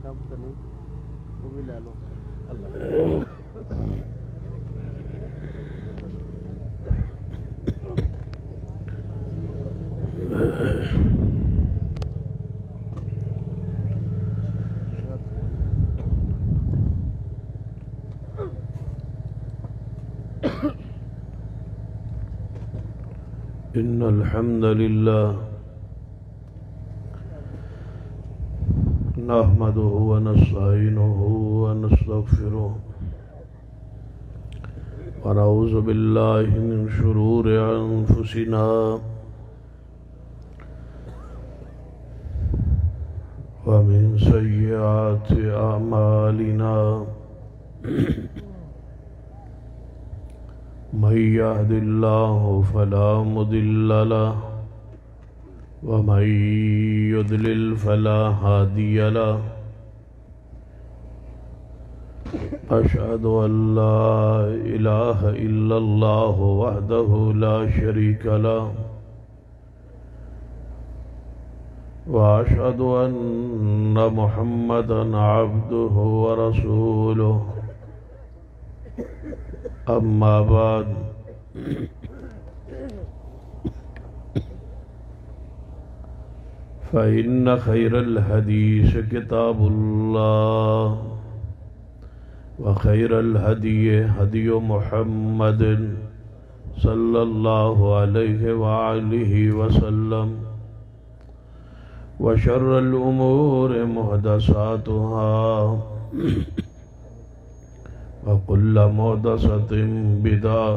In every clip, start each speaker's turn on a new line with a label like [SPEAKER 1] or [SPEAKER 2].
[SPEAKER 1] شب تو نہیں وہ بھی لے لو
[SPEAKER 2] إن الحمد لله نحمده ونستعينه ونستغفره ونعوذ بالله من شرور أنفسنا ومن سيئات أعمالنا من يهد الله فلا مضل له ومن يضلل فلا هادي له أشهد أن لا إله إلا الله وحده لا شريك له وأشهد أن محمدا عبده ورسوله أما بعد فإن خير الحديث كتاب الله وخير الهدي هدي محمد صلى الله عليه وآله وسلم وشر الأمور محدثاتها وكل محدثة بدعة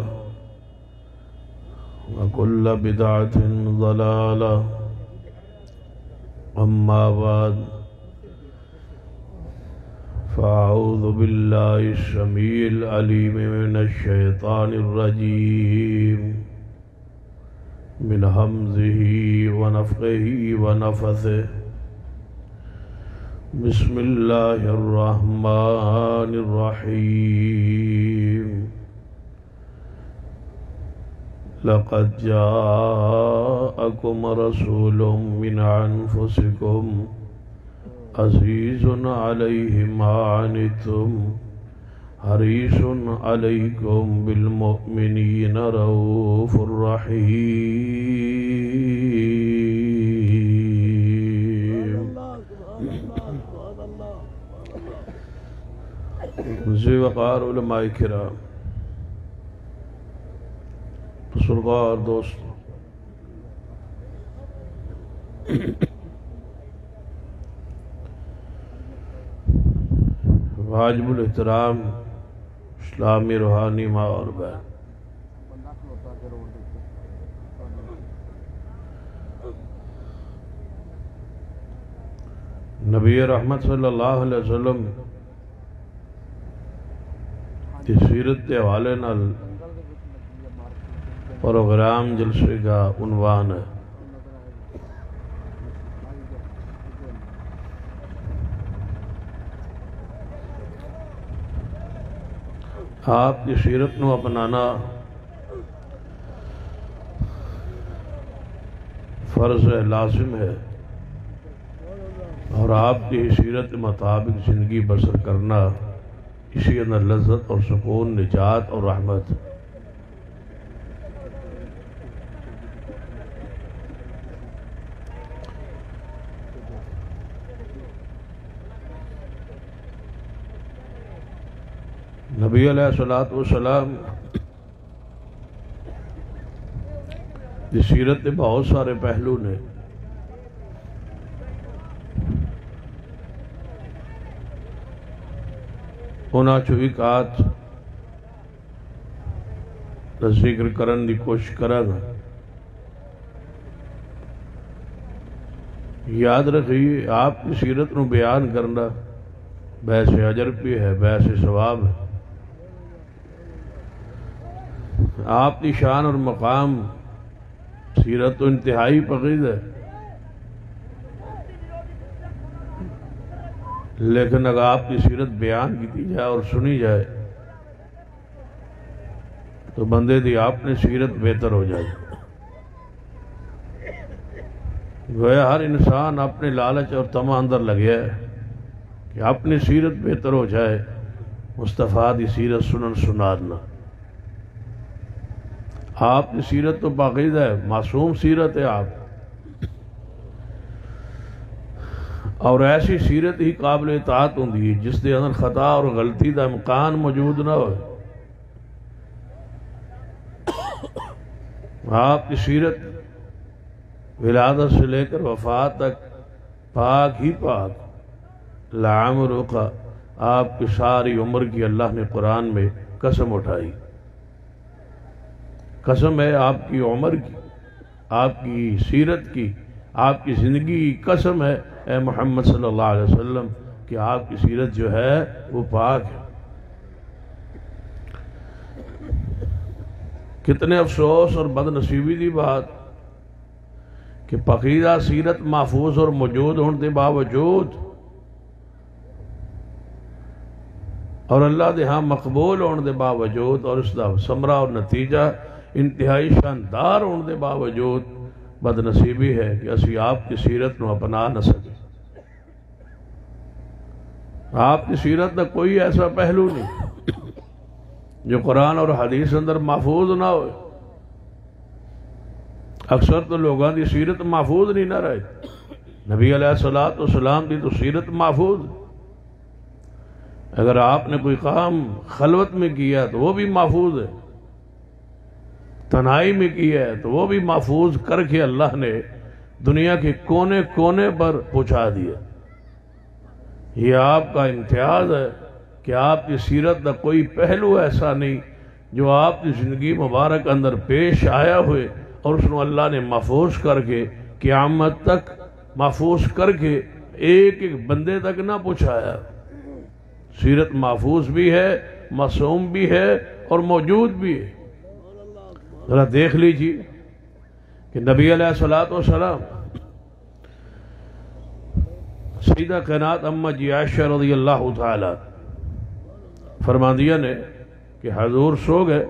[SPEAKER 2] وكل بدعة ضلالة أما بعد فأعوذ بالله السميع العليم من الشيطان الرجيم من همزه ونفخه ونفثه بسم الله الرحمن الرحيم لقد جاءكم رسول من أنفسكم عزيز عليه ما عنتم حريص عليكم بالمؤمنين رؤوف رحيم ذی وقار علماء کرام بزرگوار دوستو واجب الاحترام اسلامی روحانی ماں اور بہن، نبی رحمت صلی اللہ علیہ وسلم کی سیرت کے حوالے نال پروگرام جلسے کا عنوان ہے آپ کی سیرت نو اپنانا فرض ہے، لازم ہے، اور آپ کی سیرت مطابق زندگی بسر کرنا اسی اندر لذت اور سکون، نجات اور رحمت۔ نبی علیہ السلام کی سیرت کے بہت سارے پہلو نے، انہاں چو ایک آت ذکر کرن دی کوشش کرنا۔ یاد رکھیے آپ کی سیرت نو بیان کرنا بحث اجر بھی ہے، بحث ثواب ہے۔ آپ کی شان اور مقام سیرت تو انتہائی پقید ہے، لیکن اگر آپ کی سیرت بیان کی جائے اور سنی جائے تو بندے دی آپ نے سیرت بہتر ہو جائے۔ گویا ہر انسان اپنے لالچ اور طمع اندر لگیا ہے، کہ اپنی سیرت بہتر ہو جائے، مصطفیٰ دی سیرت سنن سنانا۔ آپ کی سیرت تو باقاعدہ ہے، معصوم سیرت ہے آپ، اور ایسی سیرت ہی قابل اطاعت ہوندی ہے جس دے اندر خطا اور غلطی دا امکان موجود نہ ہو۔ آپ کی سیرت ولادت سے لے کر وفات تک پاک ہی پاک، لعمرک، آپ کی ساری عمر کی اللہ نے قرآن میں قسم اٹھائی۔ قسم ہے آپ کی عمر کی، آپ کی سیرت کی، آپ کی زندگی کی قسم ہے اے محمد صلی اللہ علیہ وسلم کہ آپ کی سیرت جو ہے وہ پاک ہے۔ کتنے افسوس اور بد نصیبی دی بات کہ پاکیزہ سیرت محفوظ اور موجود ہونے کے باوجود اور اللہ دے ہاں مقبول ہونے کے باوجود اور اس دا ثمرہ اور نتیجہ انتہائی شاندار ہونے کے باوجود بد نصیبی ہے کہ اسی آپ کی سیرت نو اپنا نہ سکے۔ آپ کی سیرت کا کوئی ایسا پہلو نہیں جو قرآن اور حدیث اندر محفوظ نہ ہوئے۔ اکثر تو لوگاں دی سیرت محفوظ نہیں نہ رہے، نبی علیہ السلام دی تو سیرت محفوظ۔ اگر آپ نے کوئی کام خلوت میں کیا تو وہ بھی محفوظ ہے، تنہائی میں کیا ہے تو وہ بھی محفوظ کر کے اللہ نے دنیا کے کونے کونے پر پہنچا دیا۔ یہ آپ کا امتیاز ہے کہ آپ کی سیرت کا کوئی پہلو ایسا نہیں جو آپ کی زندگی مبارک اندر پیش آیا ہوئے اور اس نے اللہ نے محفوظ کر کے قیامت تک محفوظ کر کے ایک ایک بندے تک نہ پہنچایا۔ سیرت محفوظ بھی ہے، معصوم بھی ہے اور موجود بھی ہے۔ ذرا دیکھ لیجیے کہ نبی علیہ السلام سیدہ کائنات اماں جی عائشہ رضی اللہ تعالی فرماندیہ نے کہ حضور سو گئے،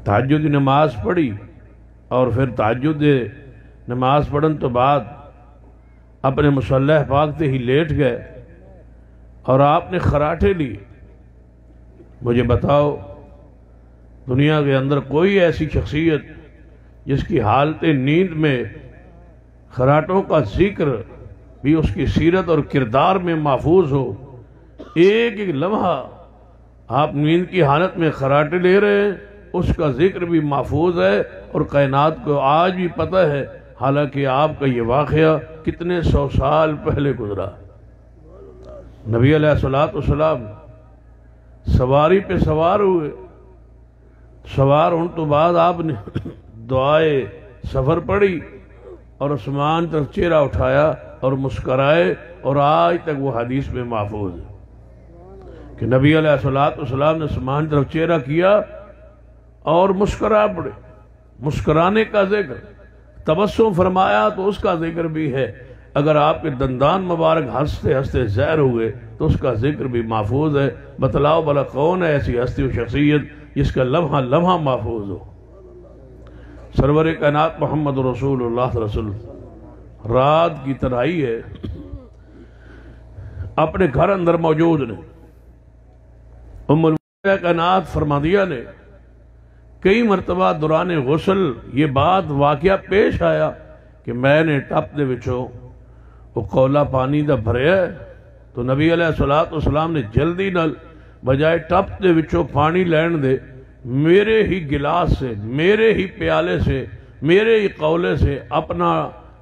[SPEAKER 2] تہجد نماز پڑھی اور پھر تہجد نماز پڑھن تو بعد اپنے مصلی پاک تے ہی لیٹ گئے اور آپ نے خراٹے لی۔ مجھے بتاؤ دنیا کے اندر کوئی ایسی شخصیت جس کی حالت نیند میں خراٹوں کا ذکر بھی اس کی سیرت اور کردار میں محفوظ ہو؟ ایک ایک لمحہ آپ نیند کی حالت میں خراٹے لے رہے ہیں، اس کا ذکر بھی محفوظ ہے اور کائنات کو آج بھی پتہ ہے، حالانکہ آپ کا یہ واقعہ کتنے سو سال پہلے گزرا۔ نبی علیہ السلام سواری پہ سوار ہوئے، سوار ہونے تو بعد آپ نے دعائے سفر پڑھی اور آسمان طرف چہرہ اٹھایا اور مسکرائے، اور آج تک وہ حدیث میں محفوظ ہے کہ نبی علیہ السلام نے آسمان طرف چہرہ کیا اور مسکرا پڑے۔ مسکرانے کا ذکر، تبسم فرمایا تو اس کا ذکر بھی ہے۔ اگر آپ کے دندان مبارک ہنستے ہنستے زہر ہوئے تو اس کا ذکر بھی محفوظ ہے۔ بتلاؤ بھلا کون ہے ایسی ہستی و شخصیت جس کا لمحہ لمحہ محفوظ ہو؟ سرور کائنات محمد رسول اللہ صلی اللہ علیہ وسلم رات کی تنہائی ہے، اپنے گھر اندر موجود نے۔ ام المؤمنین کائنات فرماندیہ نے کئی مرتبہ دوران غسل یہ بات واقعہ پیش آیا کہ میں نے ٹپ دے وچوں وہ کولا پانی دا بھریا ہے تو نبی علیہ السلام نے جلدی نال بجائے ٹپ دے وچوں پانی لین دے میرے ہی گلاس سے، میرے ہی پیالے سے، میرے ہی قولے سے اپنا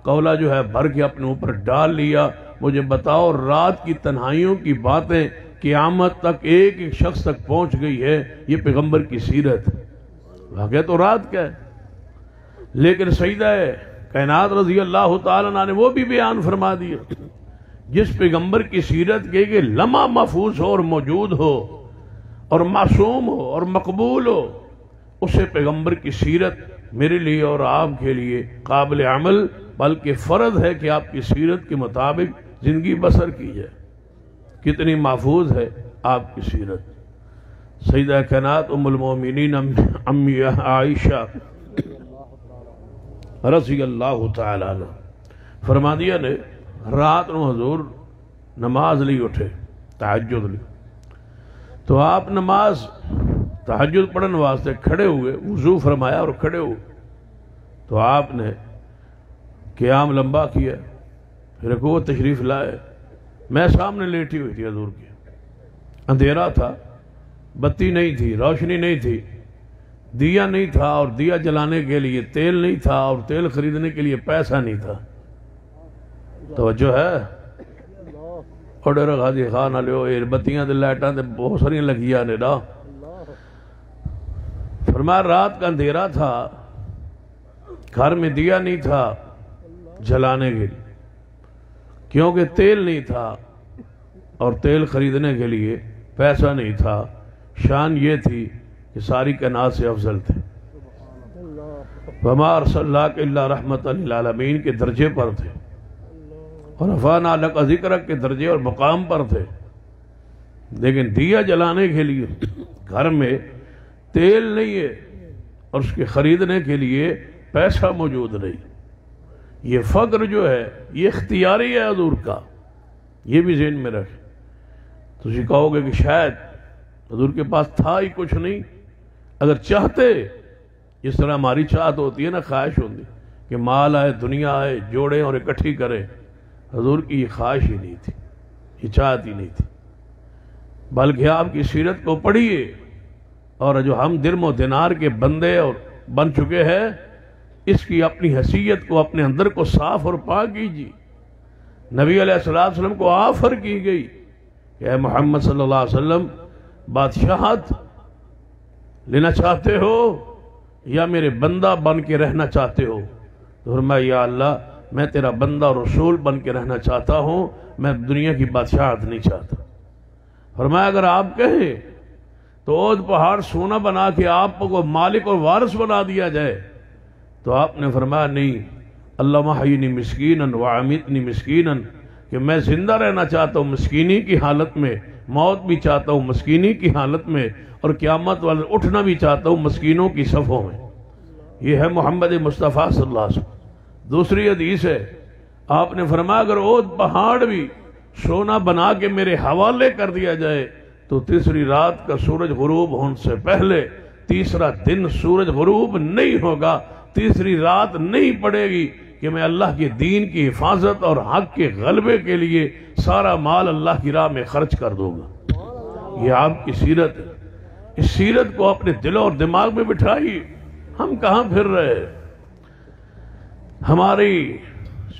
[SPEAKER 2] قولہ جو ہے بھر کے اپنے اوپر ڈال لیا۔ مجھے بتاؤ رات کی تنہائیوں کی باتیں قیامت تک ایک ایک شخص تک پہنچ گئی ہے، یہ پیغمبر کی سیرت۔ واقعہ تو رات کا ہے، لیکن سیدہ کائنات رضی اللہ تعالیٰ عنہ نے وہ بھی بیان فرما دیا جس پیغمبر کی سیرت کے کہ لمحہ محفوظ ہو اور موجود ہو اور معصوم ہو اور مقبول ہو، اسے پیغمبر کی سیرت میرے لیے اور آپ کے لیے قابل عمل بلکہ فرض ہے کہ آپ کی سیرت کے مطابق زندگی بسر کی جائے۔ کتنی محفوظ ہے آپ کی سیرت۔ سیدہ کائنات ام المومنین امی عائشہ رضی اللہ تعالیٰ عنہ فرماندیہ نے رات نو حضور نماز لی اٹھے تہجد لی تو آپ نماز تہجد پڑھنے واسطے کھڑے ہوئے وضو فرمایا اور کھڑے ہوئے تو آپ نے قیام لمبا کیا پھر رکوع تشریف لائے میں سامنے لیٹی ہوئی تھی حضور کی اندھیرا تھا بتی نہیں تھی روشنی نہیں تھی دیا نہیں تھا اور دیا جلانے کے لیے تیل نہیں تھا اور تیل خریدنے کے لیے پیسہ نہیں تھا توجہ ہے اور غازی خان علیہ بتیاں دے لائٹاں دے بہت ساری لگیاں نے نا فرمایا رات کا اندھیرا تھا گھر میں دیا نہیں تھا جلانے کے لیے کیونکہ تیل نہیں تھا اور تیل خریدنے کے لیے پیسہ نہیں تھا شان یہ تھی کہ ساری کائنات سے افضل تھے وما ارسلناک الا رحمت للعالمین کے درجے پر تھے اور رفعنا لک ذکرک کے درجے اور مقام پر تھے لیکن دیا جلانے کے لیے گھر میں تیل نہیں ہے اور اس کے خریدنے کے لیے پیسہ موجود نہیں یہ فقر جو ہے یہ اختیاری ہے حضور کا یہ بھی ذہن میں رکھیں تو اسی کہو گے کہ شاید حضور کے پاس تھا ہی کچھ نہیں اگر چاہتے جس طرح ہماری چاہت ہوتی ہے نا خواہش ہوتی کہ مال آئے دنیا آئے جوڑیں اور اکٹھی کریں حضور کی یہ خواہش ہی نہیں تھی یہ چاہت ہی نہیں تھی بلکہ آپ کی سیرت کو پڑھیے اور جو ہم درم و دینار کے بندے اور بن چکے ہیں اس کی اپنی حیثیت کو اپنے اندر کو صاف اور پاک کیجیے نبی علیہ السلام کو آفر کی گئی کہ اے محمد صلی اللہ علیہ وسلم بادشاہت لینا چاہتے ہو یا میرے بندہ بن کے رہنا چاہتے ہو تو فرمایا یا اللہ میں تیرا بندہ اور رسول بن کے رہنا چاہتا ہوں میں دنیا کی بادشاہت نہیں چاہتا فرمایا اگر آپ کہیں تو عود پہاڑ سونا بنا کے آپ کو مالک اور وارث بنا دیا جائے تو آپ نے فرمایا نہیں اللہم احیینی مسکینا وامیتنی مسکینا کہ میں زندہ رہنا چاہتا ہوں مسکینی کی حالت میں موت بھی چاہتا ہوں مسکینی کی حالت میں اور قیامت والے اٹھنا بھی چاہتا ہوں مسکینوں کی صفوں میں یہ ہے محمد مصطفیٰ صلی اللہ علیہ وسلم دوسری حدیث ہے آپ نے فرمایا اگر عود پہاڑ بھی سونا بنا کے میرے حوالے کر دیا جائے تو تیسری رات کا سورج غروب ہونے سے پہلے تیسرا دن سورج غروب نہیں ہوگا تیسری رات نہیں پڑے گی کہ میں اللہ کے دین کی حفاظت اور حق کے غلبے کے لیے سارا مال اللہ کی راہ میں خرچ کر دوں گا یہ آپ کی سیرت ہے اس سیرت کو اپنے دل اور دماغ میں بٹھائیے ہم کہاں پھر رہے ہماری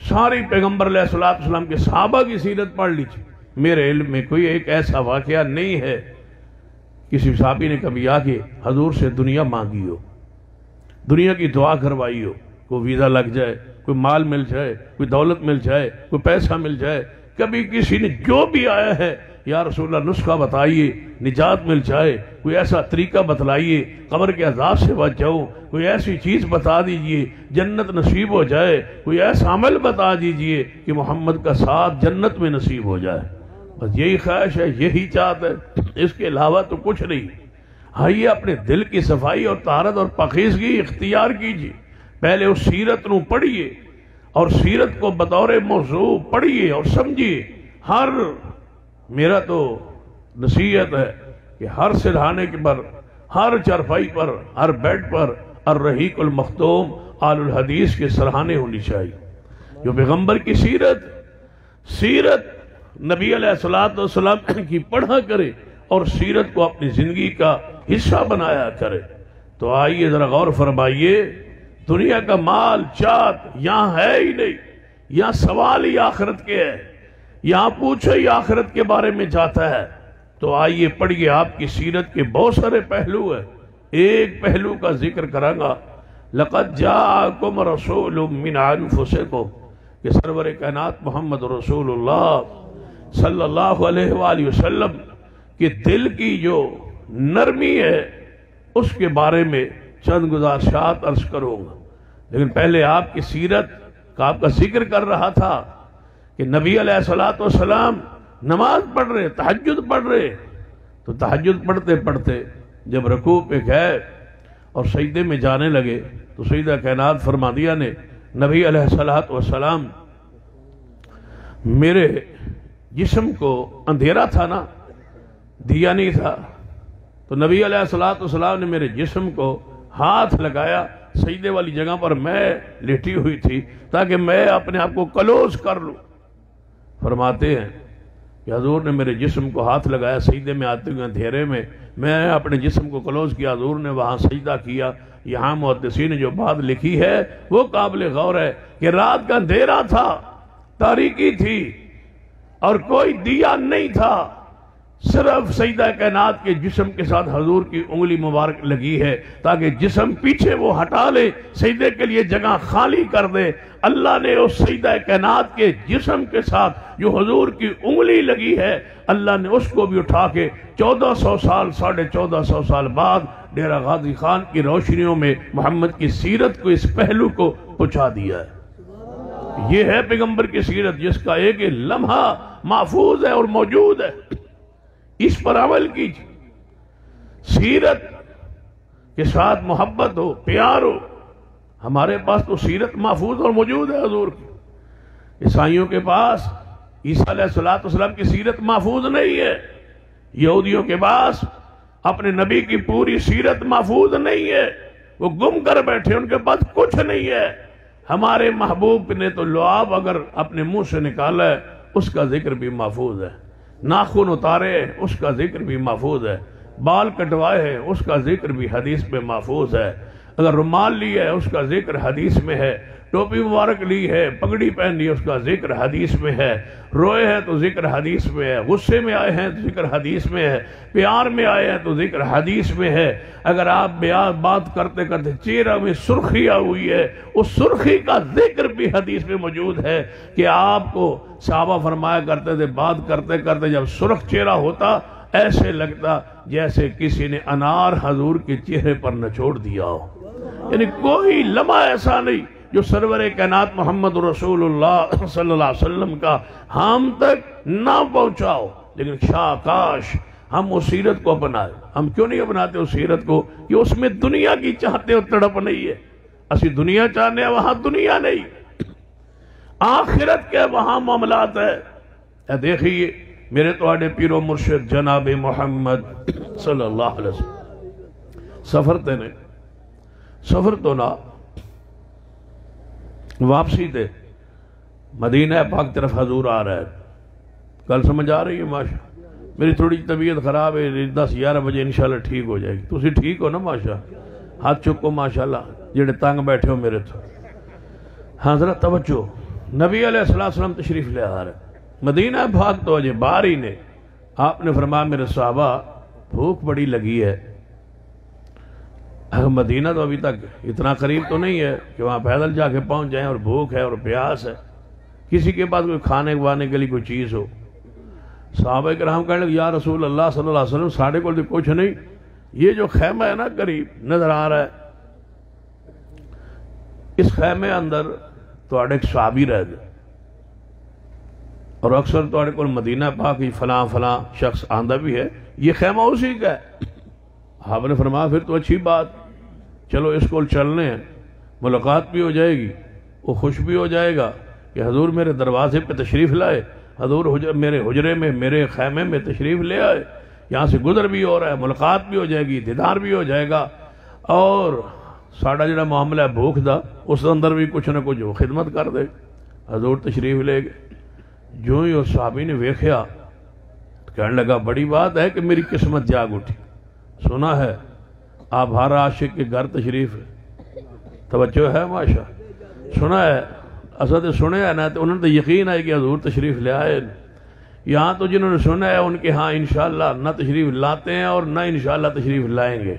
[SPEAKER 2] ساری پیغمبر علیہ السلام کے صحابہ کی سیرت پڑھ لیجیے میرے علم میں کوئی ایک ایسا واقعہ نہیں ہے کسی صحابی نے کبھی آگے حضور سے دنیا مانگی ہو دنیا کی دعا کروائی ہو کوئی ویزا لگ جائے کوئی مال مل جائے کوئی دولت مل جائے کوئی پیسہ مل جائے کبھی کسی نے جو بھی آیا ہے یا رسول اللہ نسخہ بتائیے نجات مل جائے کوئی ایسا طریقہ بتلائیے قبر کے عذاب سے بچ جاؤ کوئی ایسی چیز بتا دیجئے جنت نصیب ہو جائے کوئی ایسا عمل بتا دیجئے کہ محمد کا ساتھ جنت میں نصیب ہو جائے بس یہی خواہش ہے یہی چاہت ہے اس کے علاوہ تو کچھ نہیں آئیے اپنے دل کی صفائی اور طہارت اور پاکیزگی اختیار کیجیے پہلے اس سیرت نو پڑھیے اور سیرت کو بطور موضوع پڑھیے اور سمجھیے میرا تو نصیحت ہے کہ ہر سرہانے کے پر ہر چرپائی پر ہر بیڈ پر الرحیق المختوم آل الحدیث کے سرہانے ہونی چاہیے جو پیغمبر کی سیرت نبی علیہ السلام کی پڑھا کرے اور سیرت کو اپنی زندگی کا حصہ بنایا کرے تو آئیے ذرا غور فرمائیے دنیا کا مال چاہت یہاں ہے ہی نہیں یہاں سوال ہی آخرت کے ہے یہاں پوچھو ہی آخرت کے بارے میں جاتا ہے تو آئیے پڑھیے آپ کی سیرت کے بہت سارے پہلو ہیں ایک پہلو کا ذکر کروں گا لقد جاءکم رسول من انفسکم کہ سرور کائنات محمد رسول اللہ صلی اللہ علیہ وآلہ وسلم کہ دل کی جو نرمی ہے اس کے بارے میں چند گزارشات عرض کروں گا لیکن پہلے آپ کی سیرت کا آپ کا ذکر کر رہا تھا کہ نبی علیہ السلام نماز پڑھ رہے تہجد پڑھ رہے تو تہجد پڑھتے پڑھتے جب رکوع پہ گئے اور سجدے میں جانے لگے تو سیدہ کائنات فرمادیہ نے نبی علیہ السلام میرے جسم کو اندھیرا تھا نا، دیا نہیں تھا، تو نبی علیہ السلام نے میرے جسم کو ہاتھ لگایا سجدے والی جگہ پر، میں لیٹی ہوئی تھی تاکہ میں اپنے آپ کو کلوز کر لوں۔ فرماتے ہیں کہ حضور نے میرے جسم کو ہاتھ لگایا سجدے میں آتے ہوئے اندھیرے میں اپنے جسم کو کلوز کیا، حضور نے وہاں سجدہ کیا۔ یہاں محدثین نے جو بات لکھی ہے وہ قابل غور ہے کہ رات کا اندھیرا تھا، تاریکی تھی اور کوئی دیا نہیں تھا، صرف سیدہ کائنات کے جسم کے ساتھ حضور کی انگلی مبارک لگی ہے تاکہ جسم پیچھے وہ ہٹا لے، سجدے کے لیے جگہ خالی کر دے۔ اللہ نے اس سیدہ کائنات کے جسم کے ساتھ جو حضور کی انگلی لگی ہے، اللہ نے اس کو بھی اٹھا کے 1400 سال 1450 سال بعد ڈیرہ غازی خان کی روشنیوں میں محمد کی سیرت کو، اس پہلو کو پہنچا دیا ہے۔ یہ ہے پیغمبر کی سیرت جس کا ایک لمحہ محفوظ ہے اور موجود ہے، اس پر عمل کیجیے۔ سیرت کے ساتھ محبت ہو، پیار ہو۔ ہمارے پاس تو سیرت محفوظ اور موجود ہے حضور کی۔ عیسائیوں کے پاس عیسیٰ علیہ السلام کی سیرت محفوظ نہیں ہے، یہودیوں کے پاس اپنے نبی کی پوری سیرت محفوظ نہیں ہے، وہ گم کر بیٹھے، ان کے پاس کچھ نہیں ہے۔ ہمارے محبوب نے تو لعاب اگر اپنے منہ سے نکالا ہے اس کا ذکر بھی محفوظ ہے، ناخن اتارے اس کا ذکر بھی محفوظ ہے، بال کٹوائے ہیں اس کا ذکر بھی حدیث میں محفوظ ہے، اگر رومال لی ہے اس کا ذکر حدیث میں ہے، ٹوپی مبارک لی ہے، پگڑی پہن لی اس کا ذکر حدیث میں ہے، روئے ہیں تو ذکر حدیث میں ہے، غصے میں آئے ہیں تو ذکر حدیث میں ہے، پیار میں آئے ہیں تو ذکر حدیث میں ہے۔ اگر آپ بات کرتے کرتے چہرہ میں سرخی آ ہوئی ہے، اس سرخی کا ذکر بھی حدیث میں موجود ہے کہ آپ کو صحابہ فرمایا کرتے تھے بات کرتے کرتے جب سرخ چہرہ ہوتا ایسے لگتا جیسے کسی نے انار حضور کے چہرے پر نچوڑ دیا ہو۔ یعنی کوئی لمحہ ایسا نہیں جو سرور کائنات محمد رسول اللہ صلی اللہ علیہ وسلم کا ہم تک نہ پہنچاؤ، لیکن شاہ کاش ہم اس سیرت کو اپنائے۔ ہم کیوں نہیں اپناتے اس سیرت کو؟ کہ اس میں دنیا کی چاہتے ہو تڑپ نہیں ہے، اسی دنیا چاہنے ہیں، وہاں دنیا نہیں، آخرت کے وہاں معاملات ہے۔ اے دیکھئے میرے تو آڑے پیر و مرشد جناب محمد صلی اللہ علیہ وسلم سفر تو نہ واپسی دے مدینہ پاک طرف حضور آ رہا ہے۔ کل سمجھ آ رہی ہے؟ ماشاء میری تھوڑی طبیعت خراب ہے، 10-11 بجے انشاءاللہ ٹھیک ہو جائے گی۔ تسی ٹھیک ہو نا؟ ماشاء ہاتھ چکو ماشاءاللہ جڑے تنگ بیٹھے ہو میرے تو۔ ہاں ذرا توجہ، نبی علیہ السلام تشریف لے آ رہے مدینہ پاک تو اجے باہر ہی نے۔ آپ نے فرمایا میرے صحابہ بھوک بڑی لگی ہے۔ مدینہ تو ابھی تک اتنا قریب تو نہیں ہے کہ وہاں پیدل جا کے پہنچ جائیں، اور بھوک ہے اور پیاس ہے، کسی کے پاس کوئی کھانے وانے کے لیے کوئی چیز ہو۔ صحابہ کرام کہنے لگے یا رسول اللہ صلی اللہ علیہ وسلم ساڑھے کو تو کچھ نہیں، یہ جو خیمہ ہے نا قریب نظر آ رہا ہے، اس خیمے اندر توڑے ایک صحابی رہ دے، اور اکثر توڑے کو مدینہ پاک فلاں فلاں شخص آندہ بھی ہے، یہ خیمہ اسی کا ہے۔ آپ نے فرمایا پھر تو اچھی بات، چلو اس کو چلنے ہیں، ملاقات بھی ہو جائے گی، وہ خوش بھی ہو جائے گا کہ حضور میرے دروازے پہ تشریف لائے، حضور میرے حجرے میں میرے خیمے میں تشریف لے آئے، یہاں سے گزر بھی ہو رہا ہے، ملاقات بھی ہو جائے گی، دیدار بھی ہو جائے گا، اور ساڑھا جڑا معاملہ ہے بھوک دا اس اندر بھی کچھ نہ کچھ وہ خدمت کر دے۔ حضور تشریف لے گئے، جو ہی اس صحابی نے ویکھیا کہنے لگا بڑی بات ہے کہ میری قسمت جاگ اٹھی، سنا ہے آپ ہر عاشق کے گھر تشریف ہے، توجہ ہے ماشاء، سنا ہے اسد سنے ہے نا، تو انہوں نے تو یقین ہے کہ حضور تشریف لے آئے۔ یہاں تو جنہوں نے سنا ہے ان کے ہاں انشاءاللہ نہ تشریف لاتے ہیں اور نہ انشاءاللہ تشریف لائیں گے،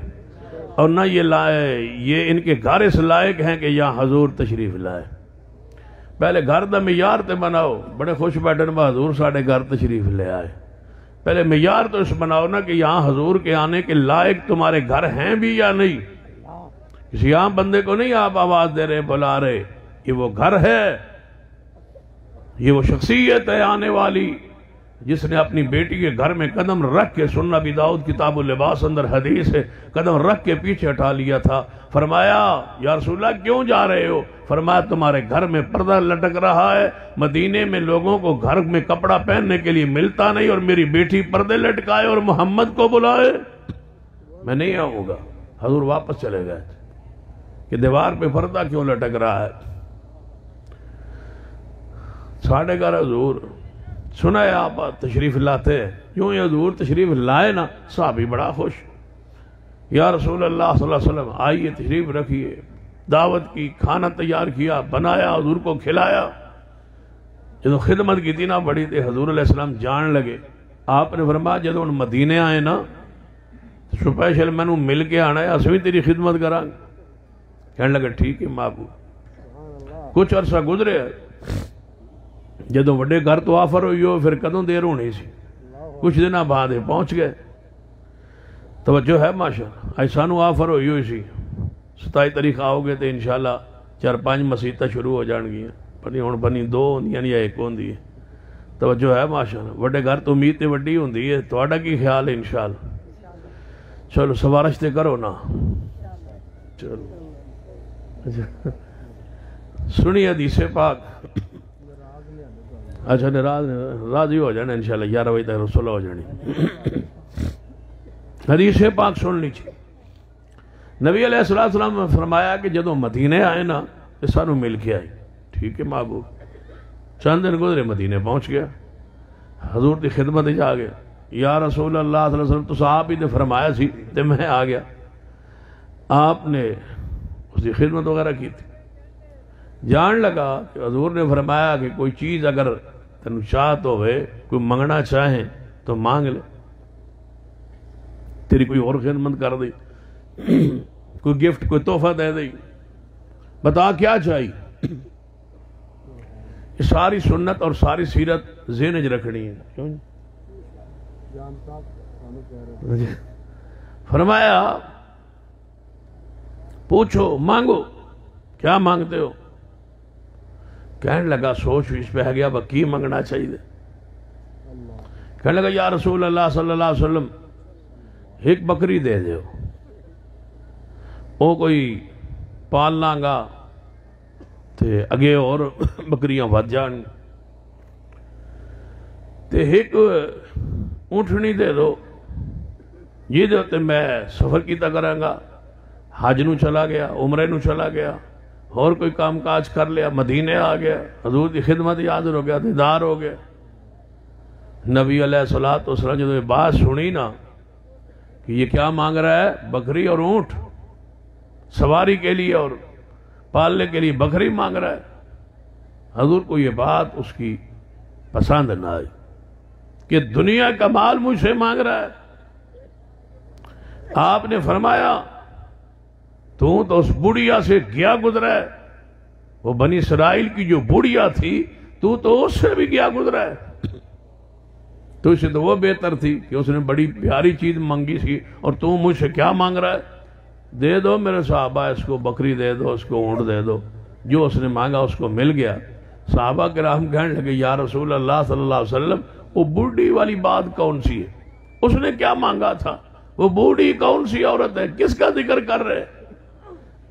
[SPEAKER 2] اور نہ یہ ان کے گھر اس لائق ہیں کہ یہاں حضور تشریف لائے۔ پہلے گھر دا معیار تے بناؤ، بڑے خوش بیٹھے با حضور ساڑھے گھر تشریف لے آئے۔ پہلے معیار تو اس بناؤ نا کہ یہاں حضور کے آنے کے لائق تمہارے گھر ہیں بھی یا نہیں۔ کسی عام بندے کو نہیں آپ آواز دے رہے بلا رہے، یہ وہ گھر ہے، یہ وہ شخصیت ہے آنے والی جس نے اپنی بیٹی کے گھر میں قدم رکھ کے، سنن ابی داؤد کتاب اللباس اندر حدیث ہے، قدم رکھ کے پیچھے ہٹا لیا تھا. فرمایا یا رسول اللہ کیوں جا رہے ہو؟ فرمایا تمہارے گھر میں پردہ لٹک رہا ہے، مدینے میں لوگوں کو گھر میں کپڑا پہننے کے لیے ملتا نہیں، اور میری بیٹی پردے لٹکائے اور محمد کو بلائے، میں نہیں آؤں گا. حضور واپس چلے گئے کہ دیوار پہ پردہ کیوں لٹک رہا ہے. ساڑھے گھر حضور سنا ہے آپ تشریف لاتے ہیں، یوں ہی حضور تشریف لائے نا، صحابی بڑا خوش، یا رسول اللہ صلی اللہ علیہ وسلم آئیے تشریف رکھیے. دعوت کی، کھانا تیار کیا، بنایا، حضور کو کھلایا. جدو خدمت کی تھی نا بڑی تھی، حضور علیہ السلام جان لگے. آپ نے فرمایا جدو ان مدینے آئے نا سپیشل میں نے مل کے آنا ہے، اسی بھی تیری خدمت کران. کہنے لگا ٹھیک ہے محبوب. کچھ عرصہ گزرے، جدو وڈے گھر تو آفر ہوئی ہو پھر کدوں دیر ہونی سی، کچھ دن بعد پہنچ گئے. توجہ ہے ماشاءاللہ. آج سانو آفر ہوئی ہوئی سی 27 تاریخ آؤ گے تو انشاءاللہ 4-5 مسیطہ شروع ہو جان گیا. پنی ہون بنی 2 ہوندیاں یا 1 ہوندی ہے. توجہ ہے ماشاءاللہ. وڈے گھر تو امید تے وڈی ہوندی ہے. تہاڈا کی خیال ہے انشاءاللہ؟ چلو سوارش تے کرو نا. چلو سنی حدیث پاک. اچھا راضی ہو جانا انشاءاللہ. 11 بجے تک رسول ہو جانی. حدیث پاک سن لیجیے. نبی علیہ السلام نے فرمایا کہ جدو مدینے آئے نا تو سانو مل کے آئی. ٹھیک ہے محبوب. چند دن گزرے مدینے پہنچ گیا، حضور کی خدمت جا گیا. یا رسول اللہ صلی اللہ علیہ وسلم تو صاحب ہی نے فرمایا سی تو میں آ گیا. آپ نے اس کی خدمت وغیرہ کی تھی. جان لگا کہ حضور نے فرمایا کہ کوئی چیز اگر تنو چاہت ہوئے، کوئی منگنا چاہیں تو مانگ لے، تیری کوئی اور خدمت کر دی، کوئی گفٹ کوئی تحفہ دے دی، بتا کیا چاہیے. یہ ساری سنت اور ساری سیرت ذہن وچ رکھنی ہے. کیوں فرمایا پوچھو مانگو، کیا مانگتے ہو؟ کہنے لگا سوچ ویچ پہ گیا کی منگنا چاہیے. کہنے لگا یا رسول اللہ صلی اللہ علیہ وسلم ایک بکری دے دیو، وہ کوئی پال لانگا تے اگے اور بکریاں ود جان. تے ایک اونٹنی دے دو، یہ دے میں سفر کیتا کروں گا، حج نو چلا گیا، عمرے نو چلا گیا، اور کوئی کام کاج کر لیا، مدینے آ گیا، حضور کی خدمت حاضر ہو گیا، دیدار ہو گیا. نبی علیہ السلام جب یہ بات سنی نا کہ یہ کیا مانگ رہا ہے، بکری اور اونٹ، سواری کے لیے اور پالنے کے لیے بکری مانگ رہا ہے. حضور کو یہ بات اس کی پسند نہ آئی کہ دنیا کا مال مجھ سے مانگ رہا ہے. آپ نے فرمایا تو اس بڑھیا سے گیا گزرا ہے، وہ بنی اسرائیل کی جو بڑھیا تھی تو اس سے بھی گیا گزرا ہے. تو اسے تو وہ بہتر تھی کہ اس نے بڑی پیاری چیز مانگی سی، اور تو مجھ سے کیا مانگ رہا ہے؟ دے دو میرے صحابہ، اس کو بکری دے دو، اس کو اونٹ دے دو. جو اس نے مانگا اس کو مل گیا. صحابہ کرام کہنے لگے یا رسول اللہ صلی اللہ علیہ وسلم وہ بوڑھی والی بات کون سی ہے؟ اس نے کیا مانگا تھا؟ وہ بوڑھی کون سی عورت ہے؟ کس کا ذکر کر رہے؟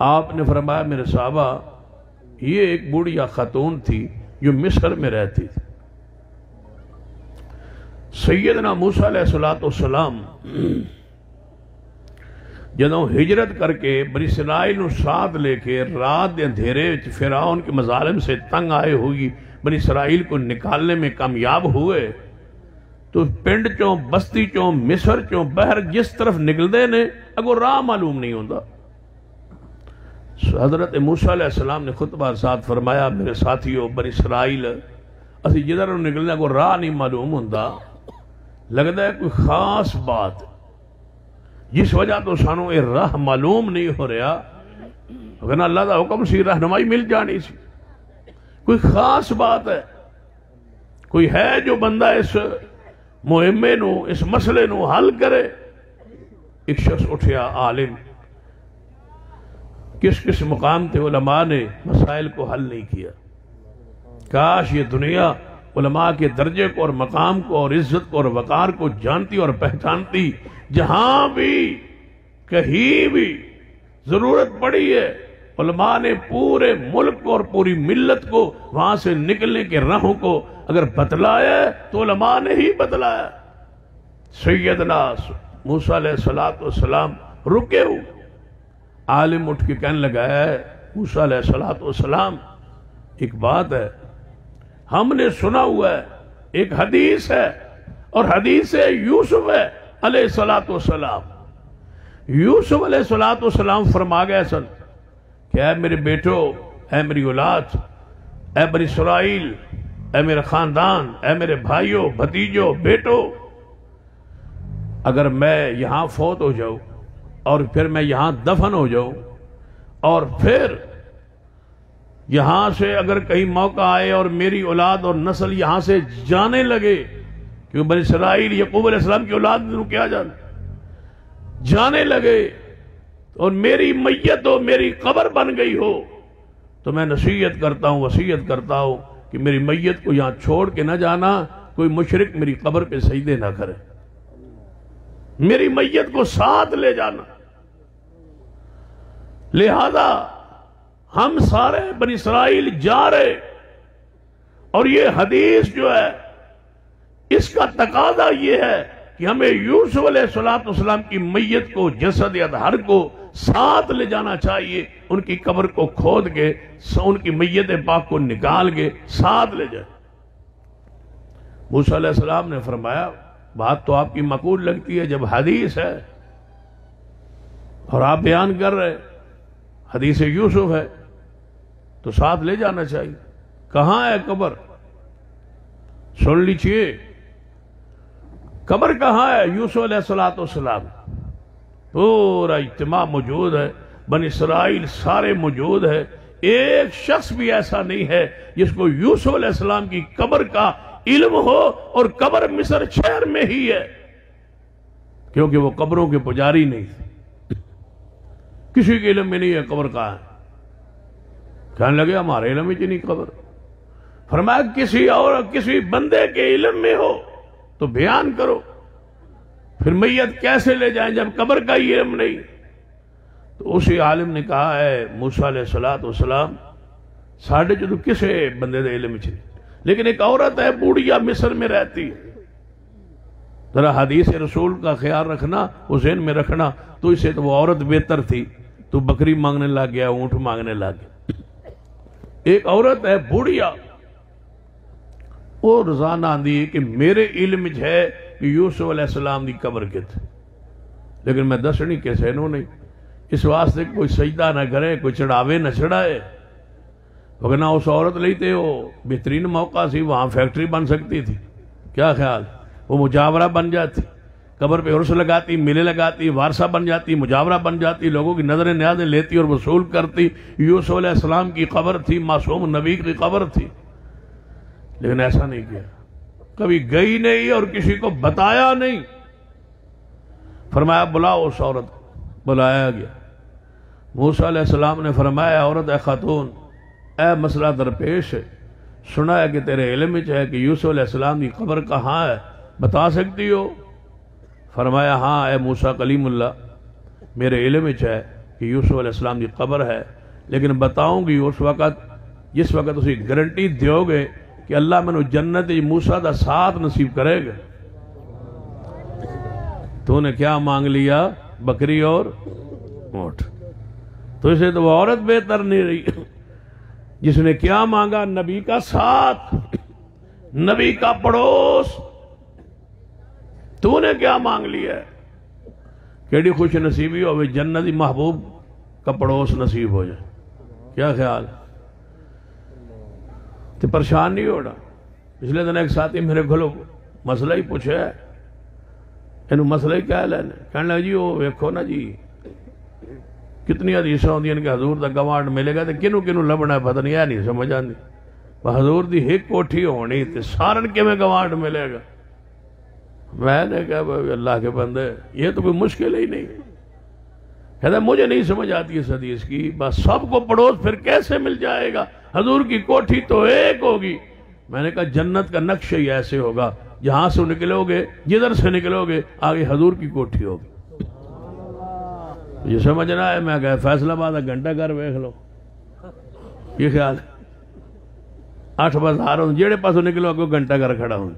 [SPEAKER 2] آپ نے فرمایا میرے صحابہ یہ ایک بوڑھیا خاتون تھی جو مصر میں رہتی تھی. سیدنا موسیٰ علیہ السلام جدوں ہجرت کر کے بنی اسرائیل نو ساتھ لے کے رات دے اندھیرے فرعون کے مظالم سے تنگ آئے ہوئی بنی اسرائیل کو نکالنے میں کامیاب ہوئے، تو پنڈ چوں بستی چوں مصر چوں بحر جس طرف نکلدے نے اگو راہ معلوم نہیں ہوندہ. حضرت موسیٰ علیہ السلام نے خطبہ ساتھ فرمایا میرے ساتھیوں بنی اسرائیل اسی جدھر نکلنے کو راہ نہیں معلوم ہوندہ، لگتا ہے کوئی خاص بات جس وجہ تو سانو یہ راہ معلوم نہیں ہو رہا، اگر اللہ دا حکم سی رہنمائی مل جانی سی. کوئی خاص بات ہے، کوئی ہے جو بندہ اس مہمے نو اس مسئلے نو حل کرے. ایک شخص اٹھیا عالم، کس مقام تے علماء نے مسائل کو حل نہیں کیا. کاش یہ دنیا علماء کے درجے کو اور مقام کو اور عزت کو اور وقار کو جانتی اور پہچانتی، جہاں بھی کہیں بھی ضرورت پڑی ہے علماء نے پورے ملک کو اور پوری ملت کو وہاں سے نکلنے کے راہوں کو اگر بتلایا ہے تو علماء نے ہی بتلایا۔ سیدنا موسیٰ علیہ السلام رکے ہو، عالم اٹھ کے کہنے لگا ہے موسیٰ علیہ السلام ایک بات ہے، ہم نے سنا ہوا ہے، ایک حدیث ہے اور حدیث یوسف ہے علیہ السلام۔ یوسف علیہ السلام فرما گئے سن کہ اے میرے بیٹو، اے میری اولاد، اے بنی اسرائیل، اے میرے خاندان، اے میرے بھائیوں، بھتیجوں، بیٹو، اگر میں یہاں فوت ہو جاؤں اور پھر میں یہاں دفن ہو جاؤں اور پھر یہاں سے اگر کہیں موقع آئے اور میری اولاد اور نسل یہاں سے جانے لگے، کیونکہ بنی اسرائیل یعقوب علیہ السلام کی اولاد نے کیا جانے لگے اور میری میت ہو، میری قبر بن گئی ہو، تو میں نصیحت کرتا ہوں، وصیت کرتا ہوں کہ میری میت کو یہاں چھوڑ کے نہ جانا، کوئی مشرک میری قبر پہ سجدے نہ کرے، میری میت کو ساتھ لے جانا۔ لہذا ہم سارے بنی اسرائیل جا رہے، اور یہ حدیث جو ہے اس کا تقاضا یہ ہے کہ ہمیں یوسف علیہ السلام کی میت کو، جسد اطہر کو ساتھ لے جانا چاہیے، ان کی قبر کو کھود کے ان کی میت پاک کو نکال کے ساتھ لے جائے۔ موسیٰ علیہ السلام نے فرمایا بات تو آپ کی معقول لگتی ہے، جب حدیث ہے اور آپ بیان کر رہے حدیث یوسف ہے تو ساتھ لے جانا چاہیے۔ کہاں ہے قبر؟ سن لیجئے، قبر کہاں ہے؟ یوسف علیہ السلام پورا اجتماع موجود ہے، بنی اسرائیل سارے موجود ہے، ایک شخص بھی ایسا نہیں ہے جس کو یوسف علیہ السلام کی قبر کا علم ہو، اور قبر مصر شہر میں ہی ہے، کیونکہ وہ قبروں کے پجاری نہیں تھے، کسی کے علم میں نہیں ہے قبر کہاں ہے۔ کہنے لگے ہمارے علم میں نہیں قبر۔ فرمایا کسی اور کسی بندے کے علم میں ہو تو بیان کرو، پھر میت کیسے لے جائیں جب قبر کا ہی علم نہیں؟ تو اسی عالم نے کہا ہے موسیٰ علیہ السلام ساڑھے جو کسے بندے دے علم نہیں، لیکن ایک عورت ہے بوڑھیا مصر میں رہتی ہے، ذرا حدیث رسول کا خیال رکھنا، وہ ذہن میں رکھنا، تو اسے تو وہ عورت بہتر تھی، تو بکری مانگنے لگ گیا، اونٹ مانگنے لگ گیا۔ ایک عورت ہے بوڑھیا، وہ روزانہ آندھی ہے کہ میرے علم ہے کہ یوسف علیہ السلام دی قبر کے تھے، لیکن میں دسنی کیسے انہوں نہیں، اس واسطے کوئی سجدہ نہ کرے، کوئی چڑھاوے نہ چڑھائے، وگرنہ اس عورت لیتے ہو بہترین موقع سی، وہاں فیکٹری بن سکتی تھی، کیا خیال؟ وہ مجاورہ بن جاتی، قبر پہ عرس لگاتی، میلے لگاتی، وارثہ بن جاتی، مجاورہ بن جاتی، لوگوں کی نظریں نیازیں لیتی اور وصول کرتی۔ یوسف علیہ السلام کی قبر تھی، معصوم نبی کی قبر تھی، لیکن ایسا نہیں کیا، کبھی گئی نہیں اور کسی کو بتایا نہیں۔ فرمایا بلاؤ اس عورت کو، بلایا گیا۔ موسیٰ علیہ السلام نے فرمایا عورت اے خاتون، اے مسئلہ درپیش ہے، سنا ہے کہ تیرے علم میں ہے کہ یوسف علیہ السلام کی قبر کہاں ہے، بتا سکتی ہو؟ فرمایا ہاں اے موسیٰ کلیم اللہ، میرے علم میں ہے کہ یوسف علیہ السلام کی قبر ہے، لیکن بتاؤں گی اس وقت جس وقت اسی گارنٹی دیو گے کہ اللہ میں جنت موسیٰ دا ساتھ نصیب کرے گا۔ تو نے کیا مانگ لیا؟ بکری اور اونٹ۔ تو اسے تو وہ عورت بہتر نہیں رہی جس نے کیا مانگا؟ نبی کا ساتھ، نبی کا پڑوس۔ تو نے کیا مانگ لیا ہے؟ کیڑی خوش نصیبی ہو جنتی محبوب کا پڑوس نصیب ہو جائے، کیا خیال؟ تو پریشان نہیں ہونا۔ پچھلے دن ایک ساتھی میرے کو مسئلہ ہی پوچھا ہے، انہوں مسئلہ ہی کیا لینا، کہنے لگا جی وہ ویکھو نا جی کتنی حدیثیں ہوندی ہیں کہ حضور دا گوانڈ ملے گا، تو کنوں کنوں لبنا ہے پتہ نہیں، ہے نہیں سمجھ آندی، حضور دی ایک کوٹھی ہونی تے سارن کے میں گوانڈ ملے گا۔ میں نے کہا اللہ کے بندے یہ تو کوئی مشکل ہی نہیں، کہتا مجھے نہیں سمجھ آتی اس حدیث کی، بس سب کو پڑوس پھر کیسے مل جائے گا؟ حضور کی کوٹھی تو ایک ہوگی، میں نے کہا جنت کا نقشہ ہی ایسے ہوگا، جہاں سے نکلو گے، جدھر سے نکلو گے آگے حضور کی کوٹھی ہوگی۔ یہ سمجھنا ہے، میں کہا فیصلہ آباد گھنٹہ گھر ویکھ لو، یہ خیال ہے 8 بازار ہوں جیڑے پاسوں نکلو اگو گھنٹہ گھر کھڑا ہوں۔